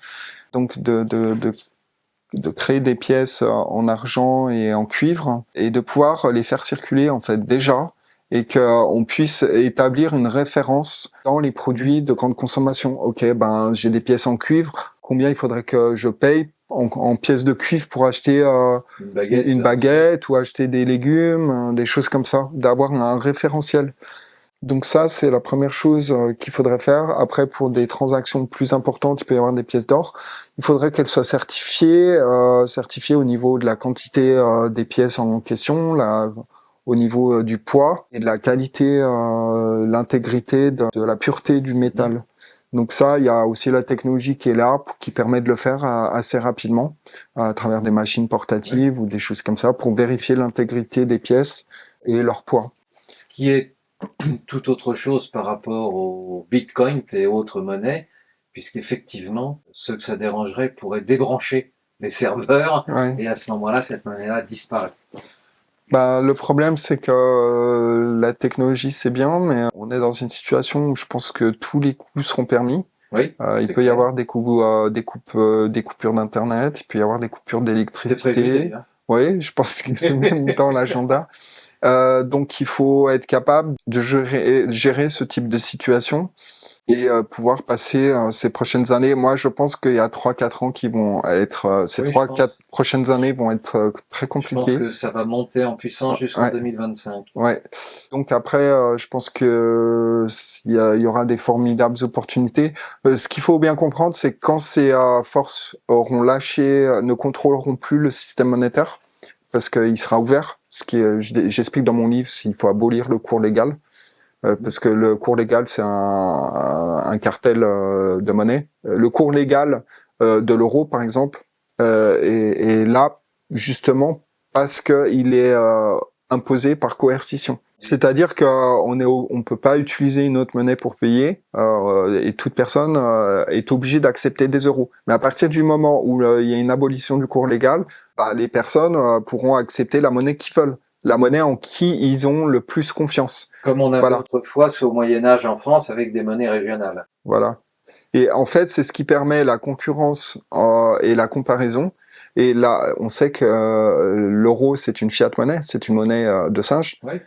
Donc de créer des pièces en argent et en cuivre et de pouvoir les faire circuler en fait déjà et qu'on puisse établir une référence dans les produits de grande consommation. Ok, ben j'ai des pièces en cuivre, combien il faudrait que je paye en pièces de cuivre pour acheter une baguette ou acheter des légumes, des choses comme ça, d'avoir un référentiel. Donc ça, c'est la première chose qu'il faudrait faire. Après, pour des transactions plus importantes, il peut y avoir des pièces d'or. Il faudrait qu'elles soient certifiées au niveau de la quantité des pièces en question, au niveau du poids et de la qualité, l'intégrité, de la pureté du métal. Donc ça, il y a aussi la technologie qui est là, qui permet de le faire assez rapidement, à travers des machines portatives ou des choses comme ça, pour vérifier l'intégrité des pièces et leur poids. Ce qui est tout autre chose par rapport au Bitcoin et autres monnaies, puisqu'effectivement, ceux que ça dérangerait pourraient débrancher les serveurs, et à ce moment-là, cette monnaie-là disparaît. Bah, le problème, c'est que la technologie, c'est bien, mais on est dans une situation où je pense que tous les coups seront permis. Oui, il peut y avoir des coupures d'internet, il peut y avoir des coupures d'électricité. Oui, je pense que c'est même dans l'agenda. Donc il faut être capable de gérer ce type de situation et pouvoir passer ces prochaines années. Moi, je pense qu'il y a 3-4 ans qui vont être... ces 3-4 prochaines années vont être très compliquées. Je pense que ça va monter en puissance jusqu'en 2025. Ouais. Donc après, je pense que il y aura des formidables opportunités. Ce qu'il faut bien comprendre, c'est que quand ces forces auront lâché, ne contrôleront plus le système monétaire, parce qu'il sera ouvert. J'explique dans mon livre, s'il faut abolir le cours légal, parce que le cours légal, c'est un cartel de monnaie. Le cours légal de l'euro, par exemple, est là justement parce que il est imposée par coercition. C'est-à-dire on peut pas utiliser une autre monnaie pour payer, et toute personne est obligée d'accepter des euros. Mais à partir du moment où il y a une abolition du cours légal, les personnes pourront accepter la monnaie qu'ils veulent, la monnaie en qui ils ont le plus confiance. Comme on avait Voilà. autrefois au Moyen-Âge en France avec des monnaies régionales. Voilà. Et en fait, c'est ce qui permet la concurrence et la comparaison. Et là, on sait que l'euro, c'est une fiat monnaie, c'est une monnaie de singe. Oui.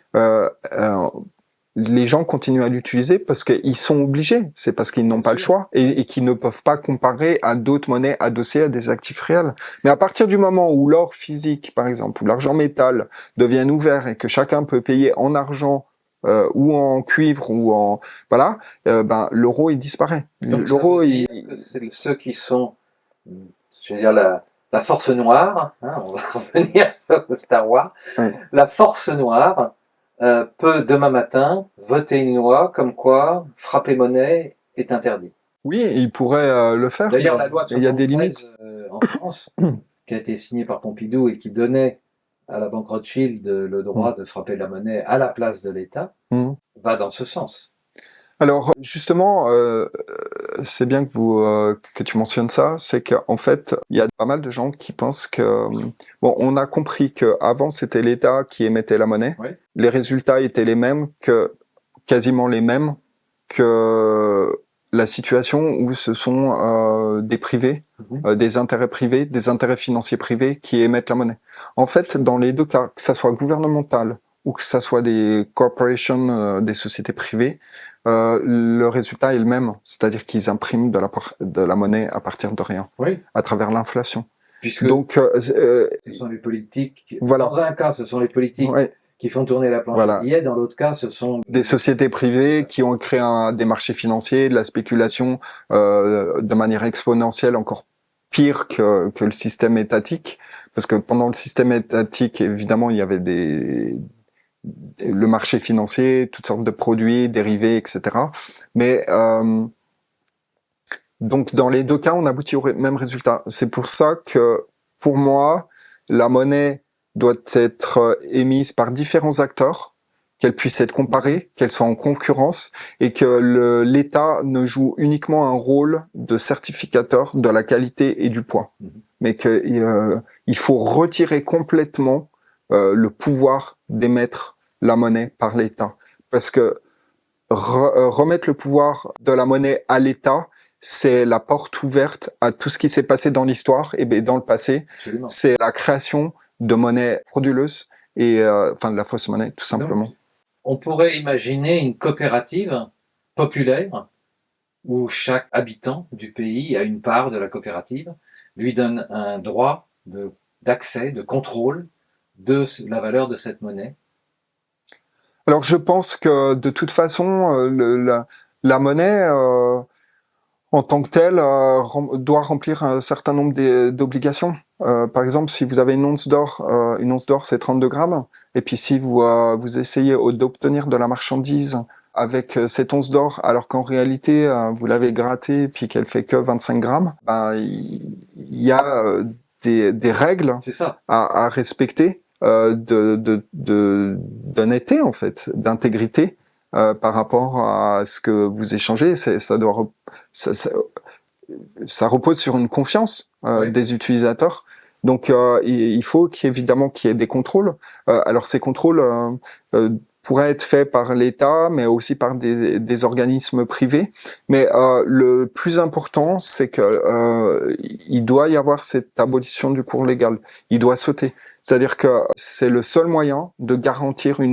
Les gens continuent à l'utiliser parce qu'ils sont obligés. C'est parce qu'ils n'ont pas le choix et qu'ils ne peuvent pas comparer à d'autres monnaies adossées à des actifs réels. Mais à partir du moment où l'or physique, par exemple, ou l'argent métal deviennent ouverts et que chacun peut payer en argent ou en cuivre ou en voilà, l'euro il disparaît. Donc L'euro ça veut dire que c'est ceux qui sont, je veux dire la force noire, hein, on va revenir sur Star Wars, oui. La force noire peut demain matin voter une loi comme quoi frapper monnaie est interdit. Oui, il pourrait le faire. D'ailleurs, la loi de il y a des limites 73 en France, qui a été signée par Pompidou et qui donnait à la banque Rothschild le droit de frapper la monnaie à la place de l'État, va dans ce sens. Alors justement, c'est bien que tu mentionnes ça, c'est qu'en fait, il y a pas mal de gens qui pensent que on a compris que avant c'était l'État qui émettait la monnaie, oui. Les résultats étaient quasiment les mêmes que la situation où ce sont des privés, des intérêts privés, des intérêts financiers privés qui émettent la monnaie. En fait, dans les deux cas, que ça soit gouvernemental ou que ça soit des corporations, des sociétés privées, le résultat est le même, c'est-à-dire qu'ils impriment de la monnaie à partir de rien, à travers l'inflation. Puisque donc, ce sont les politiques, voilà. Dans un cas, ce sont les politiques qui font tourner la planche à billets, dans l'autre cas, ce sont des sociétés privées qui ont créé des marchés financiers, de la spéculation de manière exponentielle, encore pire que le système étatique, parce que pendant le système étatique, évidemment, il y avait le marché financier, toutes sortes de produits, dérivés, etc. Mais donc dans les deux cas, on aboutit au même résultat. C'est pour ça que, pour moi, la monnaie doit être émise par différents acteurs, qu'elle puisse être comparée, qu'elle soit en concurrence, et que l'État ne joue uniquement un rôle de certificateur de la qualité et du poids, mais qu'il faut retirer complètement le pouvoir d'émettre la monnaie par l'État. Parce que remettre le pouvoir de la monnaie à l'État, c'est la porte ouverte à tout ce qui s'est passé dans l'histoire et dans le passé. Absolument. C'est la création de monnaie frauduleuse et de la fausse monnaie, tout simplement. Donc, on pourrait imaginer une coopérative populaire où chaque habitant du pays a une part de la coopérative, lui donne un droit d'accès, de contrôle de la valeur de cette monnaie. Alors je pense que de toute façon, la monnaie en tant que telle doit remplir un certain nombre d'obligations. Par exemple, si vous avez une once d'or c'est 32 grammes, et puis si vous essayez d'obtenir de la marchandise avec cette once d'or, alors qu'en réalité vous l'avez grattée puis qu'elle fait que 25 grammes, il y a des règles à respecter. D'honnêteté en fait, d'intégrité par rapport à ce que vous échangez. Ça repose sur une confiance des utilisateurs. Donc il faut évidemment qu'il y ait des contrôles. Alors ces contrôles pourraient être faits par l'État, mais aussi par des organismes privés. Mais le plus important, c'est que il doit y avoir cette abolition du cours légal. Il doit sauter. C'est-à-dire que c'est le seul moyen de garantir une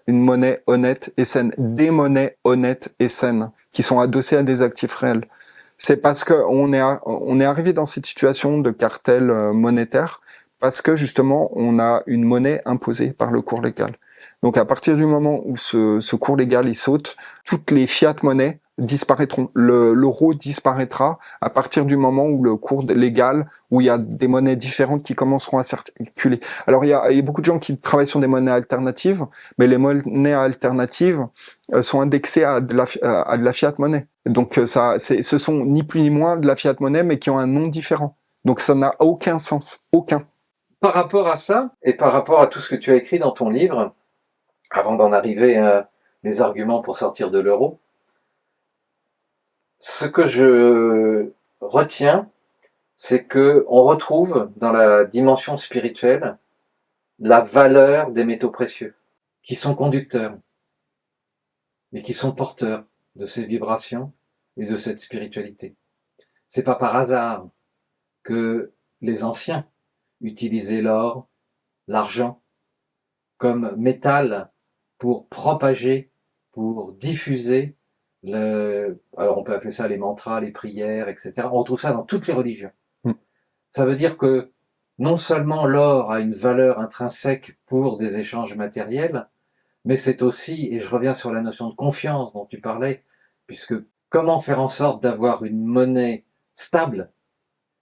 monnaie honnête et saine, des monnaies honnêtes et saines qui sont adossées à des actifs réels. C'est parce que on est arrivé dans cette situation de cartel monétaire parce que justement on a une monnaie imposée par le cours légal. Donc à partir du moment où ce cours légal il saute, toutes les fiat monnaies disparaîtront. L'euro disparaîtra à partir du moment où le cours légal, où il y a des monnaies différentes qui commenceront à circuler. Alors il y a beaucoup de gens qui travaillent sur des monnaies alternatives, mais les monnaies alternatives sont indexées à de la fiat monnaie. Donc ce sont ni plus ni moins de la fiat monnaie, mais qui ont un nom différent. Donc ça n'a aucun sens, aucun. par rapport à ça, et par rapport à tout ce que tu as écrit dans ton livre, avant d'en arriver à les arguments pour sortir de l'euro, ce que je retiens, c'est que on retrouve dans la dimension spirituelle la valeur des métaux précieux, qui sont conducteurs, mais qui sont porteurs de ces vibrations et de cette spiritualité. C'est pas par hasard que les anciens utilisaient l'or, l'argent comme métal pour propager, pour diffuser alors on peut appeler ça les mantras, les prières, etc. On retrouve ça dans toutes les religions. Ça veut dire que non seulement l'or a une valeur intrinsèque pour des échanges matériels, mais c'est aussi, et je reviens sur la notion de confiance dont tu parlais, puisque comment faire en sorte d'avoir une monnaie stable,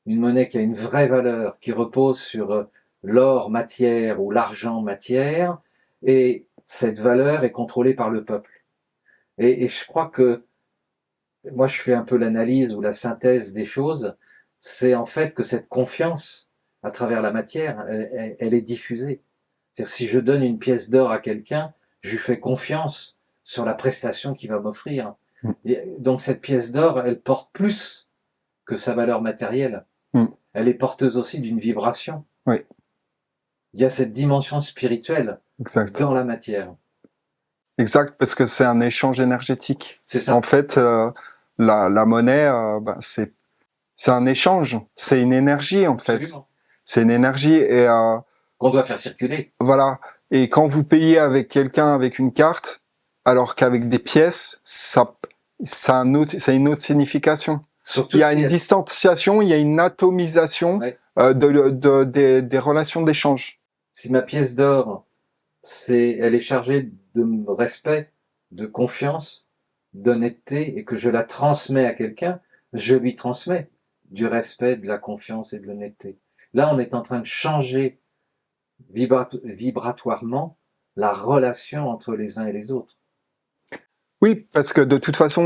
une monnaie qui a une vraie valeur, qui repose sur l'or matière ou l'argent matière, et cette valeur est contrôlée par le peuple. Et je crois que, moi je fais un peu l'analyse ou la synthèse des choses, c'est en fait que cette confiance, à travers la matière, elle est diffusée. C'est-à-dire si je donne une pièce d'or à quelqu'un, je lui fais confiance sur la prestation qu'il va m'offrir. Et donc cette pièce d'or, elle porte plus que sa valeur matérielle. Elle est porteuse aussi d'une vibration. Oui. Il y a cette dimension spirituelle Exact. dans la matière. Exact, parce que c'est un échange énergétique. C'est ça. En fait, la monnaie, c'est un échange, c'est une énergie en fait. Absolument. C'est une énergie et qu'on doit faire circuler. Voilà. Et quand vous payez avec quelqu'un avec une carte, alors qu'avec des pièces, ça a une autre signification. Surtout il y a une distanciation, il y a une atomisation des relations d'échange. Si ma pièce d'or, elle est chargée de respect, de confiance, d'honnêteté, et que je la transmets à quelqu'un, je lui transmets du respect, de la confiance et de l'honnêteté. Là, on est en train de changer vibratoirement la relation entre les uns et les autres. Oui, parce que de toute façon,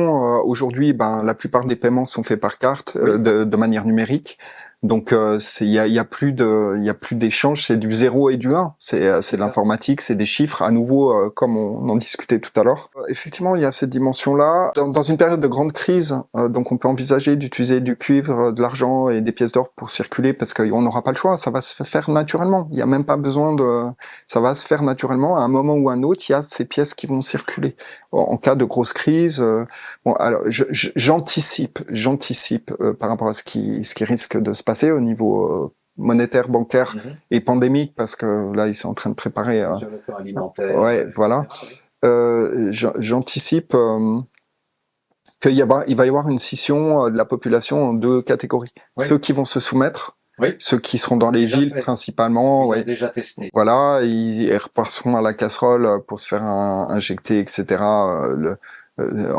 aujourd'hui, la plupart des paiements sont faits par carte, de manière numérique. Donc, il y a plus d'échange, c'est du 0 et du 1. C'est de l'informatique, c'est des chiffres. À nouveau, comme on en discutait tout à l'heure. Effectivement, il y a cette dimension-là. Dans une période de grande crise, donc on peut envisager d'utiliser du cuivre, de l'argent et des pièces d'or pour circuler, parce qu'on n'aura pas le choix. Ça va se faire naturellement. Il n'y a même pas besoin ça va se faire naturellement. À un moment ou à un autre, il y a ces pièces qui vont circuler. En cas de grosse crise, bon, alors j'anticipe par rapport à ce qui risque de se passer au niveau monétaire, bancaire et pandémique, parce que là ils sont en train de préparer. Sur le plan alimentaire. Ouais, voilà. J'anticipe qu'il va y avoir une scission de la population en deux catégories. Oui. Ceux qui vont se soumettre. Oui. Ceux qui seront dans les villes principalement, ils ont déjà testé. Voilà, ils repasseront à la casserole pour se faire injecter, etc. Il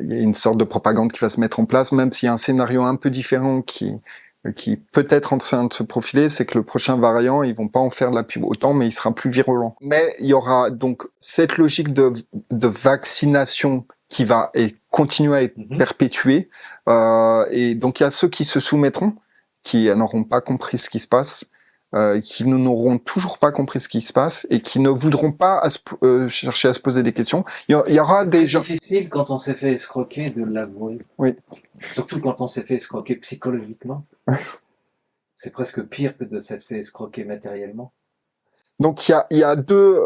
y a une sorte de propagande qui va se mettre en place, même s'il y a un scénario un peu différent qui peut être en train de se profiler, c'est que le prochain variant, ils vont pas en faire de la pub autant, mais il sera plus virulent. Mais il y aura donc cette logique de vaccination qui va continuer à être perpétuée, et donc il y a ceux qui se soumettront, qui n'auront pas compris ce qui se passe, qui n'auront toujours pas compris ce qui se passe et qui ne voudront pas chercher à se poser des questions. Il y aura des gens... C'est difficile quand on s'est fait escroquer de l'avouer. Oui. Surtout quand on s'est fait escroquer psychologiquement. C'est presque pire que de s'être fait escroquer matériellement. Donc il y a deux,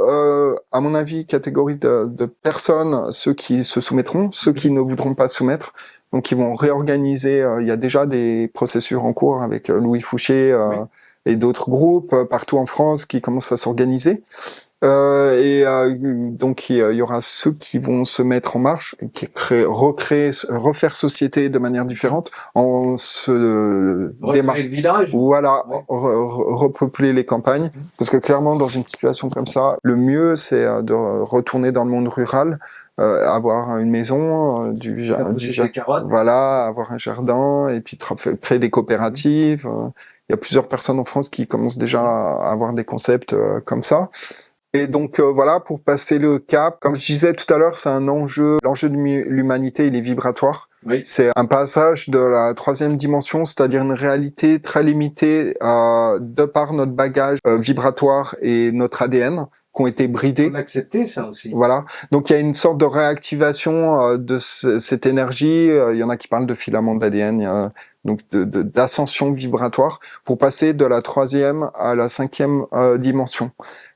à mon avis, catégories de personnes, ceux qui se soumettront, ceux qui ne voudront pas se soumettre. Donc ils vont réorganiser. Il y a déjà des processus en cours avec Louis Fouché et d'autres groupes partout en France qui commencent à s'organiser. Donc il y aura ceux qui vont se mettre en marche, qui refaire société de manière différente, en se recréer le village. Voilà, repeupler les campagnes, parce que clairement dans une situation comme ça, le mieux c'est de retourner dans le monde rural, avoir une maison, voilà, avoir un jardin et puis créer des coopératives. Il y a plusieurs personnes en France qui commencent déjà à avoir des concepts comme ça. Et donc voilà, pour passer le cap, comme je disais tout à l'heure, c'est un enjeu. L'enjeu de l'humanité, il est vibratoire. Oui. C'est un passage de la troisième dimension, c'est-à-dire une réalité très limitée de par notre bagage vibratoire et notre ADN qui ont été Il faut bridés. l'accepter, ça aussi. Voilà. Donc il y a une sorte de réactivation de cette énergie. Il y en a qui parlent de filaments d'ADN, donc d'ascension vibratoire pour passer de la troisième à la cinquième dimension.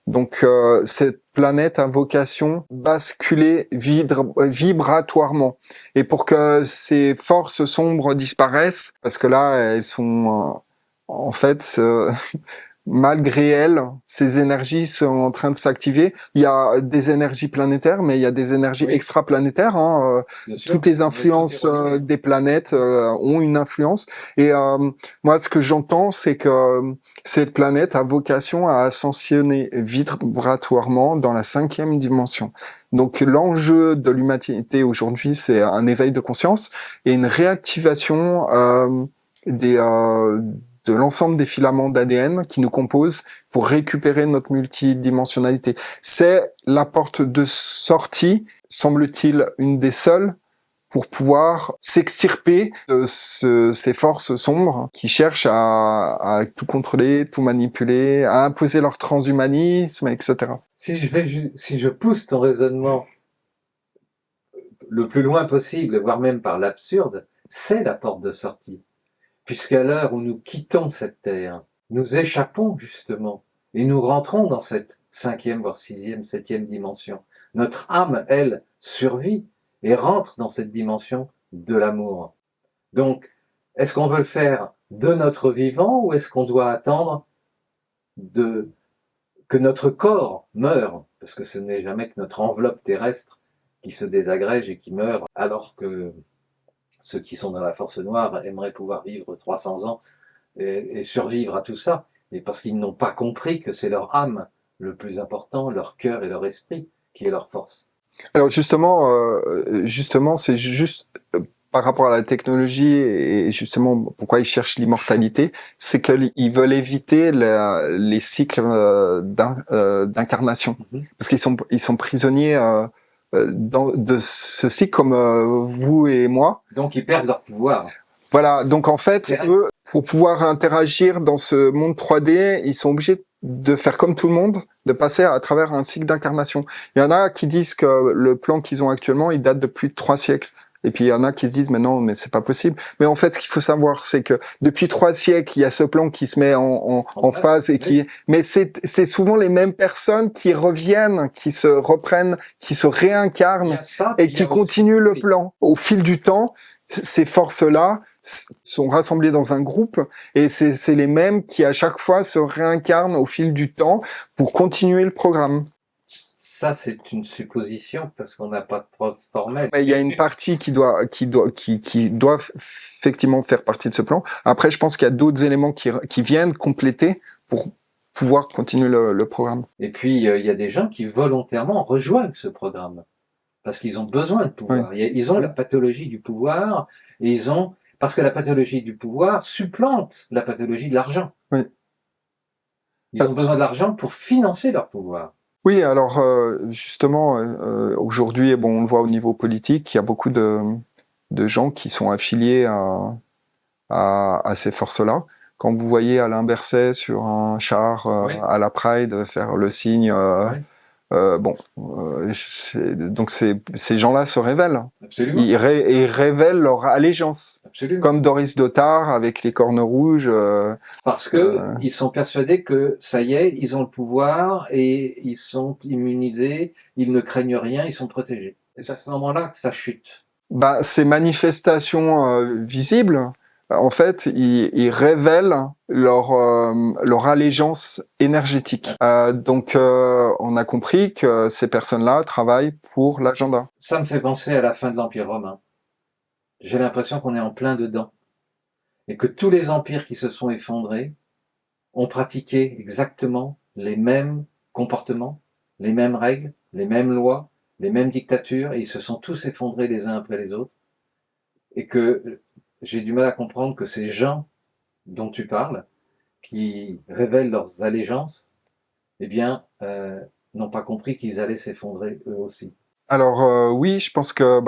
Donc cette planète a vocation basculer vibratoirement. Et pour que ces forces sombres disparaissent, parce que là elles sont en fait malgré elles, ces énergies sont en train de s'activer. Il y a des énergies planétaires, mais il y a des énergies extraplanétaires. Bien sûr. Toutes les influences des planètes ont une influence. Et moi, ce que j'entends, c'est que cette planète a vocation à ascensionner vibratoirement dans la cinquième dimension. Donc l'enjeu de l'humanité aujourd'hui, c'est un éveil de conscience et une réactivation de l'ensemble des filaments d'ADN qui nous composent pour récupérer notre multidimensionnalité. C'est la porte de sortie, semble-t-il, une des seules pour pouvoir s'extirper de ces forces sombres qui cherchent à tout contrôler, tout manipuler, à imposer leur transhumanisme, etc. Si je pousse ton raisonnement le plus loin possible, voire même par l'absurde, c'est la porte de sortie. Puisqu'à l'heure où nous quittons cette terre, nous échappons justement et nous rentrons dans cette cinquième, voire sixième, septième dimension. Notre âme, elle, survit et rentre dans cette dimension de l'amour. Donc, est-ce qu'on veut le faire de notre vivant ou est-ce qu'on doit attendre que notre corps meure? Parce que ce n'est jamais que notre enveloppe terrestre qui se désagrège et qui meurt, alors que ceux qui sont dans la force noire aimeraient pouvoir vivre 300 ans et survivre à tout ça, mais parce qu'ils n'ont pas compris que c'est leur âme le plus important, leur cœur et leur esprit qui est leur force. Alors justement, c'est juste par rapport à la technologie et justement pourquoi ils cherchent l'immortalité, c'est qu'ils veulent éviter les cycles d'incarnation, parce qu'ils sont prisonniers de ce cycle comme vous et moi. Donc ils perdent leur pouvoir. Voilà, donc en fait, eux, pour pouvoir interagir dans ce monde 3D, ils sont obligés de faire comme tout le monde, de passer à travers un cycle d'incarnation. Il y en a qui disent que le plan qu'ils ont actuellement, il date de plus de 3 siècles. Et puis il y en a qui se disent mais non, mais c'est pas possible. Mais en fait, ce qu'il faut savoir, c'est que depuis 3 siècles, il y a ce plan qui se met en phase et qui. Mais c'est souvent les mêmes personnes qui reviennent, qui se reprennent, qui se réincarnent et qui continuent le plan au fil du temps. Ces forces-là sont rassemblées dans un groupe et c'est les mêmes qui à chaque fois se réincarnent au fil du temps pour continuer le programme. Ça, c'est une supposition parce qu'on n'a pas de preuve formelle. Mais il y a une partie qui doit effectivement faire partie de ce plan. Après, je pense qu'il y a d'autres éléments qui viennent compléter pour pouvoir continuer le programme. Et puis, il y a des gens qui volontairement rejoignent ce programme parce qu'ils ont besoin de pouvoir. Oui. Ils ont la pathologie du pouvoir et parce que la pathologie du pouvoir supplante la pathologie de l'argent. Oui. Ils ont besoin de l'argent pour financer leur pouvoir. Oui, alors justement, aujourd'hui, bon, on le voit au niveau politique, il y a beaucoup de gens qui sont affiliés à ces forces-là. Quand vous voyez Alain Berset sur un char à la Pride faire le signe, donc ces gens-là se révèlent. Absolument. Ils révèlent leur allégeance. Absolument. Comme Doris Dotard avec les cornes rouges. Parce que ils sont persuadés que ça y est, ils ont le pouvoir et ils sont immunisés, ils ne craignent rien, ils sont protégés. C'est à ce moment-là que ça chute. Bah, ces manifestations visibles, en fait, ils révèlent leur allégeance énergétique. Donc, on a compris que ces personnes-là travaillent pour l'agenda. Ça me fait penser à la fin de l'Empire romain. J'ai l'impression qu'on est en plein dedans. Et que tous les empires qui se sont effondrés ont pratiqué exactement les mêmes comportements, les mêmes règles, les mêmes lois, les mêmes dictatures, et ils se sont tous effondrés les uns après les autres. Et que j'ai du mal à comprendre que ces gens dont tu parles, qui révèlent leurs allégeances, eh bien, n'ont pas compris qu'ils allaient s'effondrer eux aussi. Alors oui, je pense que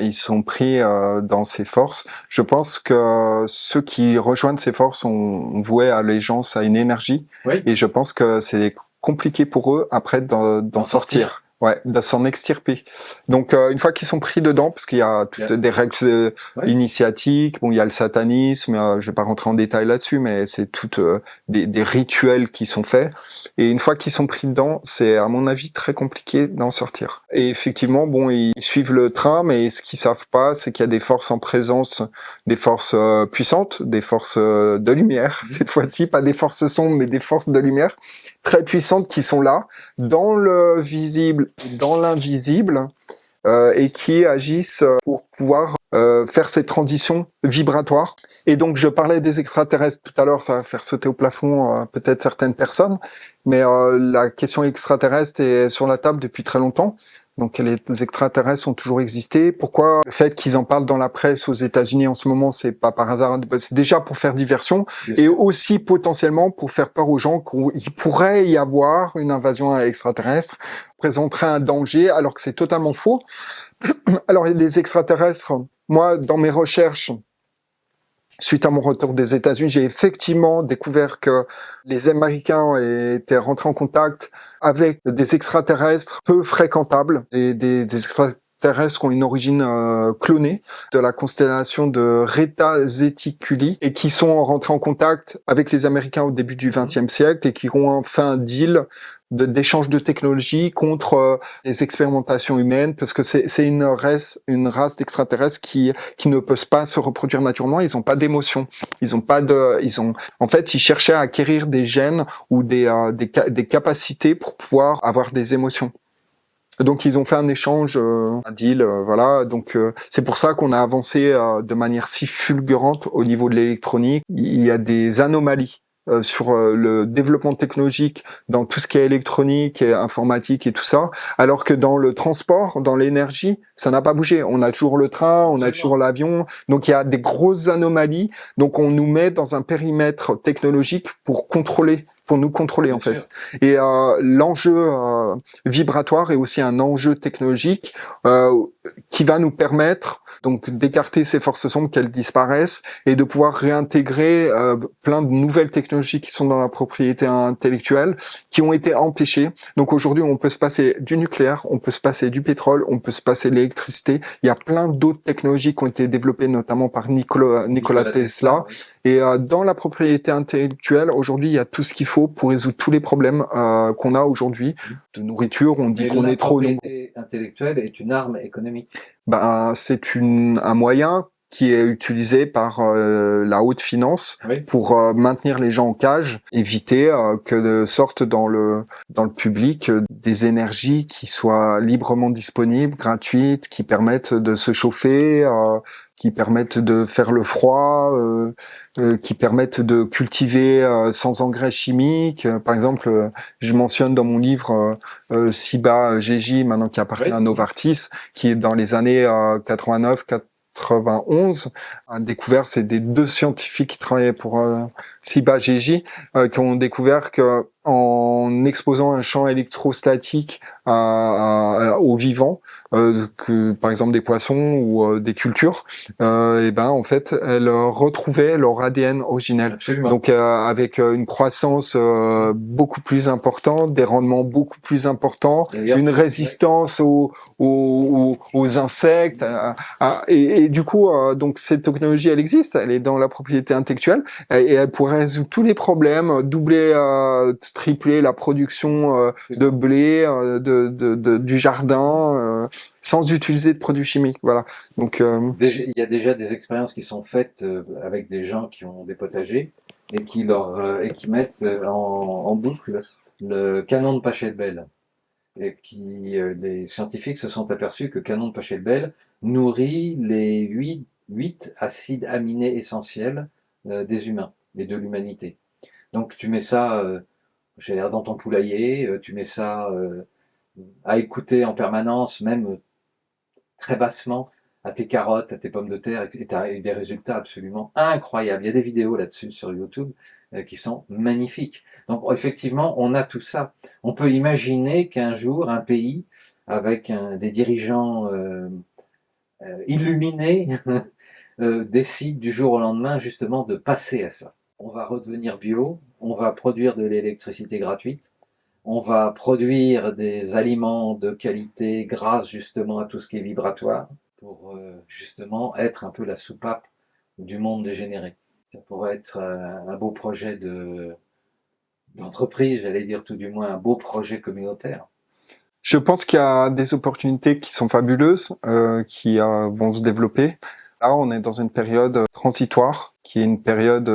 ils sont pris dans ces forces. Je pense que ceux qui rejoignent ces forces ont voué allégeance à une énergie, Oui, et je pense que c'est compliqué pour eux après d'en sortir. Ouais, de s'en extirper. Donc une fois qu'ils sont pris dedans, parce qu'il y a toutes des règles oui, initiatiques, bon, il y a le satanisme, je vais pas rentrer en détail là-dessus, mais c'est toutes des rituels qui sont faits. Et une fois qu'ils sont pris dedans, c'est à mon avis très compliqué d'en sortir. Et effectivement, bon, ils suivent le train, mais ce qu'ils savent pas, c'est qu'il y a des forces en présence, des forces puissantes, des forces de lumière, cette fois-ci, pas des forces sombres, mais des forces de lumière très puissantes qui sont là, dans le visible, dans l'invisible, et qui agissent pour pouvoir faire cette transition vibratoire. Et donc, je parlais des extraterrestres tout à l'heure, ça va faire sauter au plafond peut-être certaines personnes, mais la question extraterrestre est sur la table depuis très longtemps. Donc, les extraterrestres ont toujours existé. Pourquoi le fait qu'ils en parlent dans la presse aux États-Unis en ce moment, c'est pas par hasard. C'est déjà pour faire diversion, et aussi potentiellement pour faire peur aux gens qu'il pourrait y avoir une invasion extraterrestre, présenterait un danger, alors que c'est totalement faux. Alors, il y a des extraterrestres. Moi, dans mes recherches, suite à mon retour des États-Unis, j'ai effectivement découvert que les Américains étaient rentrés en contact avec des extraterrestres peu fréquentables, des extraterrestres qui ont une origine clonée de la constellation de Reta Zeticuli, et qui sont rentrés en contact avec les Américains au début du XXe siècle et qui ont fait un deal d'échange de technologies contre des expérimentations humaines, parce que c'est une race d'extraterrestres qui ne peuvent pas se reproduire naturellement. Ils ont pas d'émotion, en fait, ils cherchaient à acquérir des gènes ou des capacités pour pouvoir avoir des émotions. Donc ils ont fait un échange, un deal, voilà. Donc c'est pour ça qu'on a avancé de manière si fulgurante au niveau de l'électronique. Il y a des anomalies sur le développement technologique dans tout ce qui est électronique et informatique et tout ça, alors que dans le transport, dans l'énergie, ça n'a pas bougé. On a toujours le train, on a toujours l'avion, donc il y a des grosses anomalies. Donc on nous met dans un périmètre technologique pour nous contrôler en fait. Et l'enjeu vibratoire est aussi un enjeu technologique qui va nous permettre donc d'écarter ces forces sombres, qu'elles disparaissent, et de pouvoir réintégrer plein de nouvelles technologies qui sont dans la propriété intellectuelle, qui ont été empêchées. Donc aujourd'hui, on peut se passer du nucléaire, on peut se passer du pétrole, on peut se passer de l'électricité. Il y a plein d'autres technologies qui ont été développées, notamment par Nikola Tesla. Et dans la propriété intellectuelle, aujourd'hui, il y a tout ce qu'il faut pour résoudre tous les problèmes qu'on a aujourd'hui. De nourriture, on dit qu'on est trop nombreux. La propriété intellectuelle est une arme économique. C'est un moyen qui est utilisé par la haute finance pour maintenir les gens en cage, éviter que sortent dans le public des énergies qui soient librement disponibles, gratuites, qui permettent de se chauffer, qui permettent de faire le froid, qui permettent de cultiver sans engrais chimiques. Par exemple, je mentionne dans mon livre Ciba Gégé, maintenant qui appartient à Novartis, qui est dans les années 89, 91, a découvert, c'est des deux scientifiques qui travaillaient pour Ciba Gégé, qui ont découvert que en exposant un champ électrostatique aux vivants, que par exemple des poissons ou des cultures, et en fait elles retrouvaient leur ADN originel. Absolument. Donc avec une croissance beaucoup plus importante, des rendements beaucoup plus importants, une résistance aux insectes, et du coup donc cette technologie elle existe, elle est dans la propriété intellectuelle, et elle pourrait résoudre tous les problèmes, doubler, tripler la production de blé, du jardin, sans utiliser de produits chimiques. Voilà. Donc il y a déjà des expériences qui sont faites avec des gens qui ont des potagers et qui mettent en boucle le canon de Pachelbel. Et les scientifiques se sont aperçus que le canon de Pachelbel nourrit les 8 acides aminés essentiels des humains et de l'humanité. Donc tu mets ça dans ton poulailler, tu mets ça à écouter en permanence, même très bassement, à tes carottes, à tes pommes de terre, et tu as des résultats absolument incroyables. Il y a des vidéos là-dessus sur YouTube qui sont magnifiques. Donc effectivement, on a tout ça. On peut imaginer qu'un jour, un pays avec des dirigeants illuminés décide du jour au lendemain justement de passer à ça. On va redevenir bio, on va produire de l'électricité gratuite, on va produire des aliments de qualité grâce justement à tout ce qui est vibratoire pour justement être un peu la soupape du monde dégénéré. Ça pourrait être un beau projet d'entreprise, j'allais dire tout du moins un beau projet communautaire. Je pense qu'il y a des opportunités qui sont fabuleuses, qui vont se développer. Là, on est dans une période transitoire, qui est une période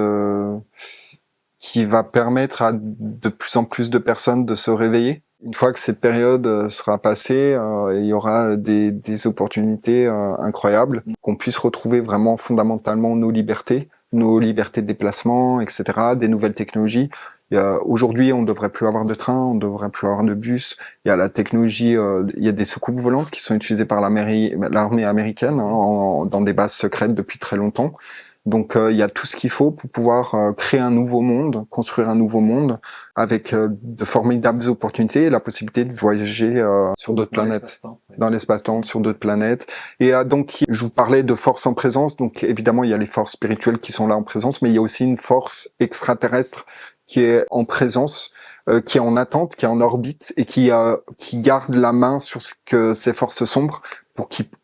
qui va permettre à de plus en plus de personnes de se réveiller. Une fois que cette période sera passée, il y aura des opportunités incroyables, qu'on puisse retrouver vraiment fondamentalement nos libertés de déplacement, etc., des nouvelles technologies. Aujourd'hui, on ne devrait plus avoir de train, on ne devrait plus avoir de bus. Il y a la technologie, il y a des soucoupes volantes qui sont utilisées par l'armée américaine dans des bases secrètes depuis très longtemps. Donc il y a tout ce qu'il faut pour pouvoir créer un nouveau monde, construire un nouveau monde avec de formidables opportunités et la possibilité de voyager sur d'autres planètes, dans l'espace-temps, sur d'autres planètes. Et donc je vous parlais de force en présence, donc évidemment il y a les forces spirituelles qui sont là en présence, mais il y a aussi une force extraterrestre qui est en présence, qui est en attente, qui est en orbite et qui garde la main sur ce que ces forces sombres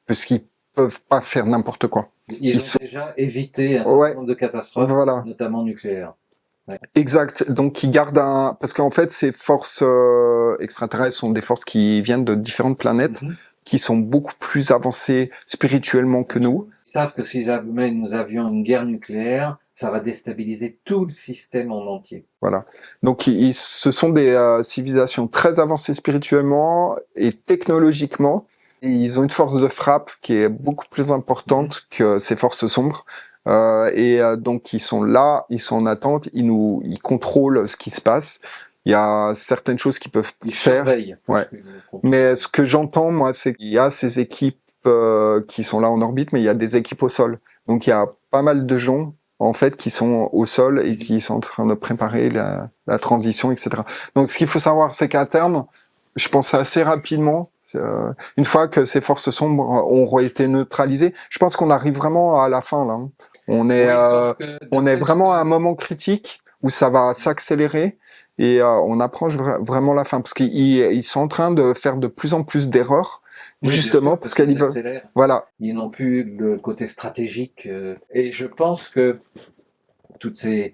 parce qu'ils peuvent pas faire n'importe quoi. Ils ont déjà évité un certain nombre de catastrophes, notamment nucléaires. Ouais. Exact. Donc, ils gardent parce qu'en fait, ces forces extraterrestres sont des forces qui viennent de différentes planètes, qui sont beaucoup plus avancées spirituellement que nous. Ils savent que si jamais nous avions une guerre nucléaire, ça va déstabiliser tout le système en entier. Voilà. Donc, ce sont des civilisations très avancées spirituellement et technologiquement. Et ils ont une force de frappe qui est beaucoup plus importante que ces forces sombres. Donc, ils sont là, ils sont en attente, ils contrôlent ce qui se passe. Il y a certaines choses qu'ils peuvent faire. Ouais. Mais ce que j'entends, moi, c'est qu'il y a ces équipes qui sont là en orbite, mais il y a des équipes au sol. Donc, il y a pas mal de gens en fait, qui sont au sol et qui sont en train de préparer la transition, etc. Donc, ce qu'il faut savoir, c'est qu'à terme, je pense assez rapidement, une fois que ces forces sombres auront été neutralisées, je pense qu'on arrive vraiment à la fin, là. On est vraiment à un moment critique où ça va s'accélérer et on approche vraiment la fin parce qu'ils sont en train de faire de plus en plus d'erreurs. Oui, justement, parce qu'ils veulent. Voilà. Ils n'ont plus le côté stratégique. Et je pense que toutes ces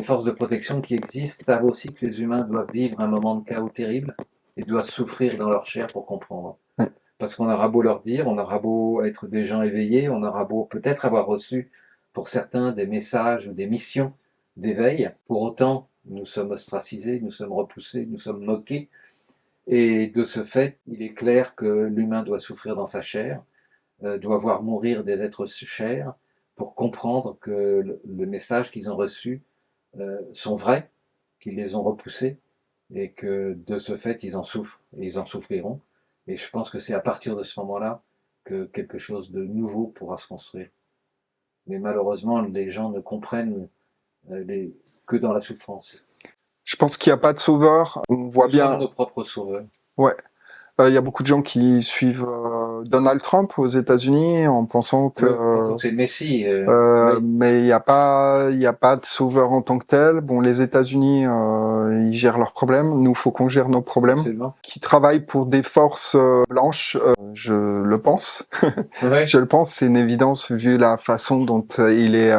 forces de protection qui existent savent aussi que les humains doivent vivre un moment de chaos terrible et doivent souffrir dans leur chair pour comprendre. Parce qu'on aura beau leur dire, on aura beau être des gens éveillés, on aura beau peut-être avoir reçu pour certains des messages ou des missions d'éveil. Pour autant, nous sommes ostracisés, nous sommes repoussés, nous sommes moqués. Et de ce fait, il est clair que l'humain doit souffrir dans sa chair, doit voir mourir des êtres chers pour comprendre que le message qu'ils ont reçu sont vrais, qu'ils les ont repoussés et que de ce fait, ils en souffrent et ils en souffriront. Et je pense que c'est à partir de ce moment-là que quelque chose de nouveau pourra se construire. Mais malheureusement, les gens ne comprennent que dans la souffrance. Je pense qu'il n'y a pas de sauveur. On voit bien. Nous sommes nos propres sauveurs. Ouais. Il y a beaucoup de gens qui suivent Donald Trump aux États-Unis en pensant que c'est le Messie. Oui. Mais il n'y a pas de sauveur en tant que tel. Bon, les États-Unis, ils gèrent leurs problèmes. Nous, faut qu'on gère nos problèmes. Absolument. Qui travaillent pour des forces blanches, je le pense. Ouais. Je le pense. C'est une évidence vu la façon dont il est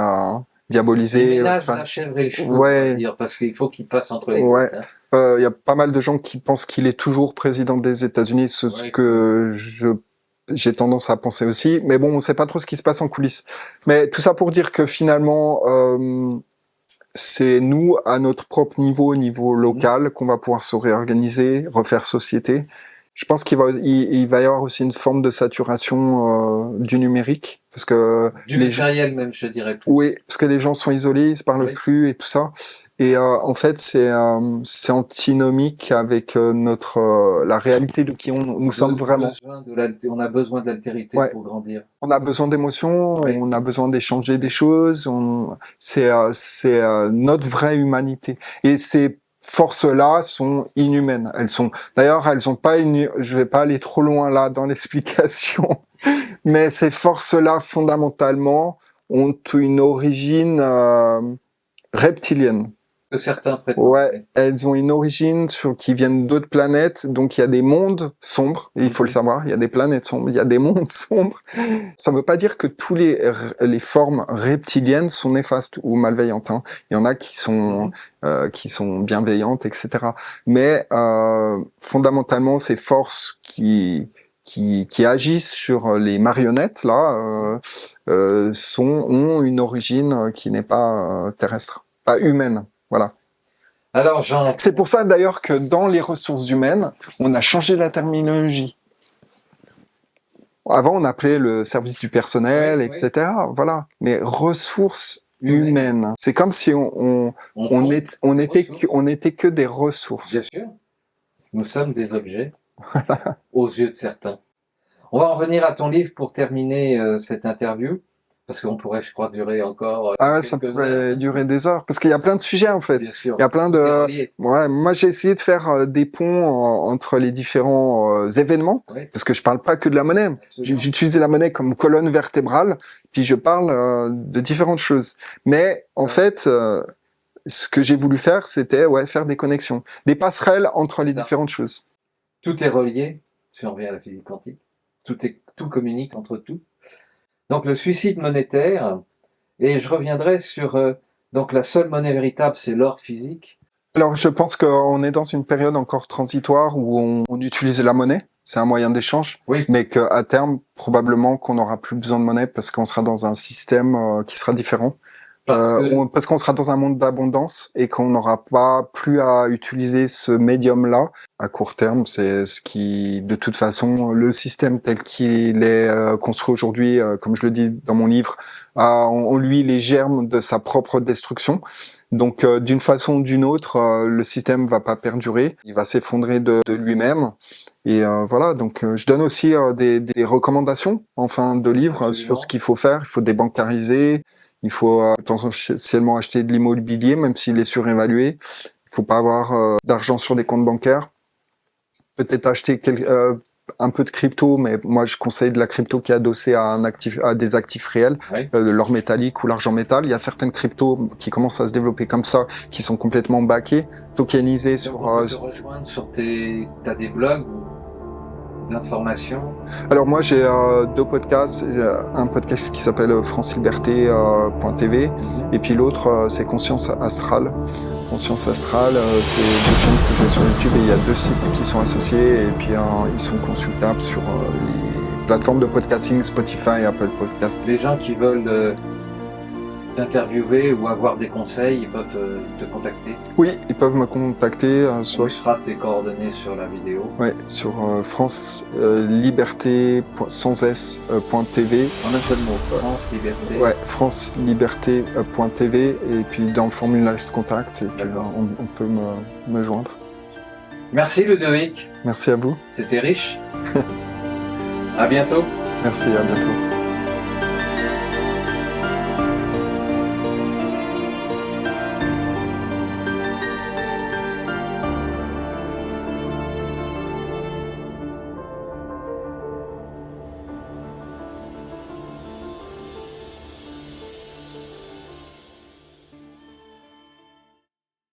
diabolisé. Il ménage la chèvre et le cheveu, on va dire, parce qu'il faut qu'il passe entre les gouttes. Il y a pas mal de gens qui pensent qu'il est toujours président des États-Unis, ce que j'ai tendance à penser aussi. Mais bon, on sait pas trop ce qui se passe en coulisses. Mais tout ça pour dire que finalement, c'est nous, à notre propre niveau, au niveau local, qu'on va pouvoir se réorganiser, refaire société. Je pense qu'il va y avoir aussi une forme de saturation du numérique, parce que du matériel même, je dirais. Oui, parce que les gens sont isolés, ils se parlent plus et tout ça. Et en fait, c'est antinomique avec la réalité de qui nous sommes vraiment. On a besoin d'altérité Ouais. pour grandir. On a besoin d'émotions, Oui. on a besoin d'échanger des choses. C'est notre vraie humanité. Et ces forces-là sont inhumaines. D'ailleurs, elles ont pas je vais pas aller trop loin là dans l'explication, mais ces forces-là, fondamentalement, ont une origine reptilienne. Que certains prétendent. Ouais, elles ont une origine qui viennent d'autres planètes, donc il y a des mondes sombres, et il faut le savoir, il y a des planètes sombres, il y a des mondes sombres. Ça ne veut pas dire que tous les formes reptiliennes sont néfastes ou malveillantes, hein. Il y en a qui sont bienveillantes, etc. Mais fondamentalement, ces forces qui agissent sur les marionnettes là ont une origine qui n'est pas terrestre, pas humaine. Voilà. Alors, Jean... C'est pour ça d'ailleurs que dans les ressources humaines, on a changé la terminologie. Avant, on appelait le service du personnel, etc. Oui. Voilà. Mais ressources humaines. C'est comme si on était que des ressources. Bien sûr. Nous sommes des objets aux yeux de certains. On va en venir à ton livre pour terminer cette interview. Parce qu'on pourrait, je crois, durer encore. Ça pourrait durer des heures. Parce qu'il y a plein de sujets, en fait. Bien sûr. Il y a plein de. Ouais, moi, j'ai essayé de faire des ponts entre les différents événements. Oui. Parce que je parle pas que de la monnaie. J'utilise la monnaie comme colonne vertébrale. Puis je parle de différentes choses. Mais, en fait, ce que j'ai voulu faire, c'était faire des connexions. Des passerelles entre les différentes choses. Tout est relié. Si on revient à la physique quantique. Tout communique entre tout. Donc le suicide monétaire, et je reviendrai sur donc la seule monnaie véritable, c'est l'or physique. Alors je pense qu'on est dans une période encore transitoire où on utilise la monnaie, c'est un moyen d'échange, oui. Mais qu'à terme probablement qu'on n'aura plus besoin de monnaie parce qu'on sera dans un système qui sera différent. Parce qu'on sera dans un monde d'abondance et qu'on n'aura pas plus à utiliser ce médium-là. À court terme, c'est ce qui, de toute façon, le système tel qu'il est construit aujourd'hui, comme je le dis dans mon livre, a en lui les germes de sa propre destruction. Donc, d'une façon ou d'une autre, le système va pas perdurer, il va s'effondrer de lui-même. Et voilà, donc je donne aussi des recommandations en fin de livre sur ce qu'il faut faire. Il faut débancariser. Il faut potentiellement acheter de l'immobilier, même s'il est surévalué. Il faut pas avoir d'argent sur des comptes bancaires. Peut-être acheter un peu de crypto, mais moi je conseille de la crypto qui est adossée à des actifs réels, oui. L'or métallique ou l'argent métal. Il y a certaines cryptos qui commencent à se développer comme ça, qui sont complètement backées, tokenisées. Donc on peut te rejoindre sur t'as des blogs d'information. Alors moi j'ai deux podcasts, un podcast qui s'appelle franceliberté.tv et puis l'autre c'est Conscience Astrale. Conscience Astrale, c'est deux chaînes que j'ai sur YouTube et il y a deux sites qui sont associés et puis ils sont consultables sur les plateformes de podcasting, Spotify, Apple Podcast. Les gens qui veulent t'interviewer ou avoir des conseils, ils peuvent te contacter. Oui, ils peuvent me contacter. On mettra tes coordonnées sur la vidéo. Oui, sur franceliberté.tv. En un seul mot, France Liberté. Ouais, franceliberté.tv et puis dans le formulaire de contact, et puis on peut me joindre. Merci Ludovic. Merci à vous. C'était riche. À bientôt. Merci, à bientôt.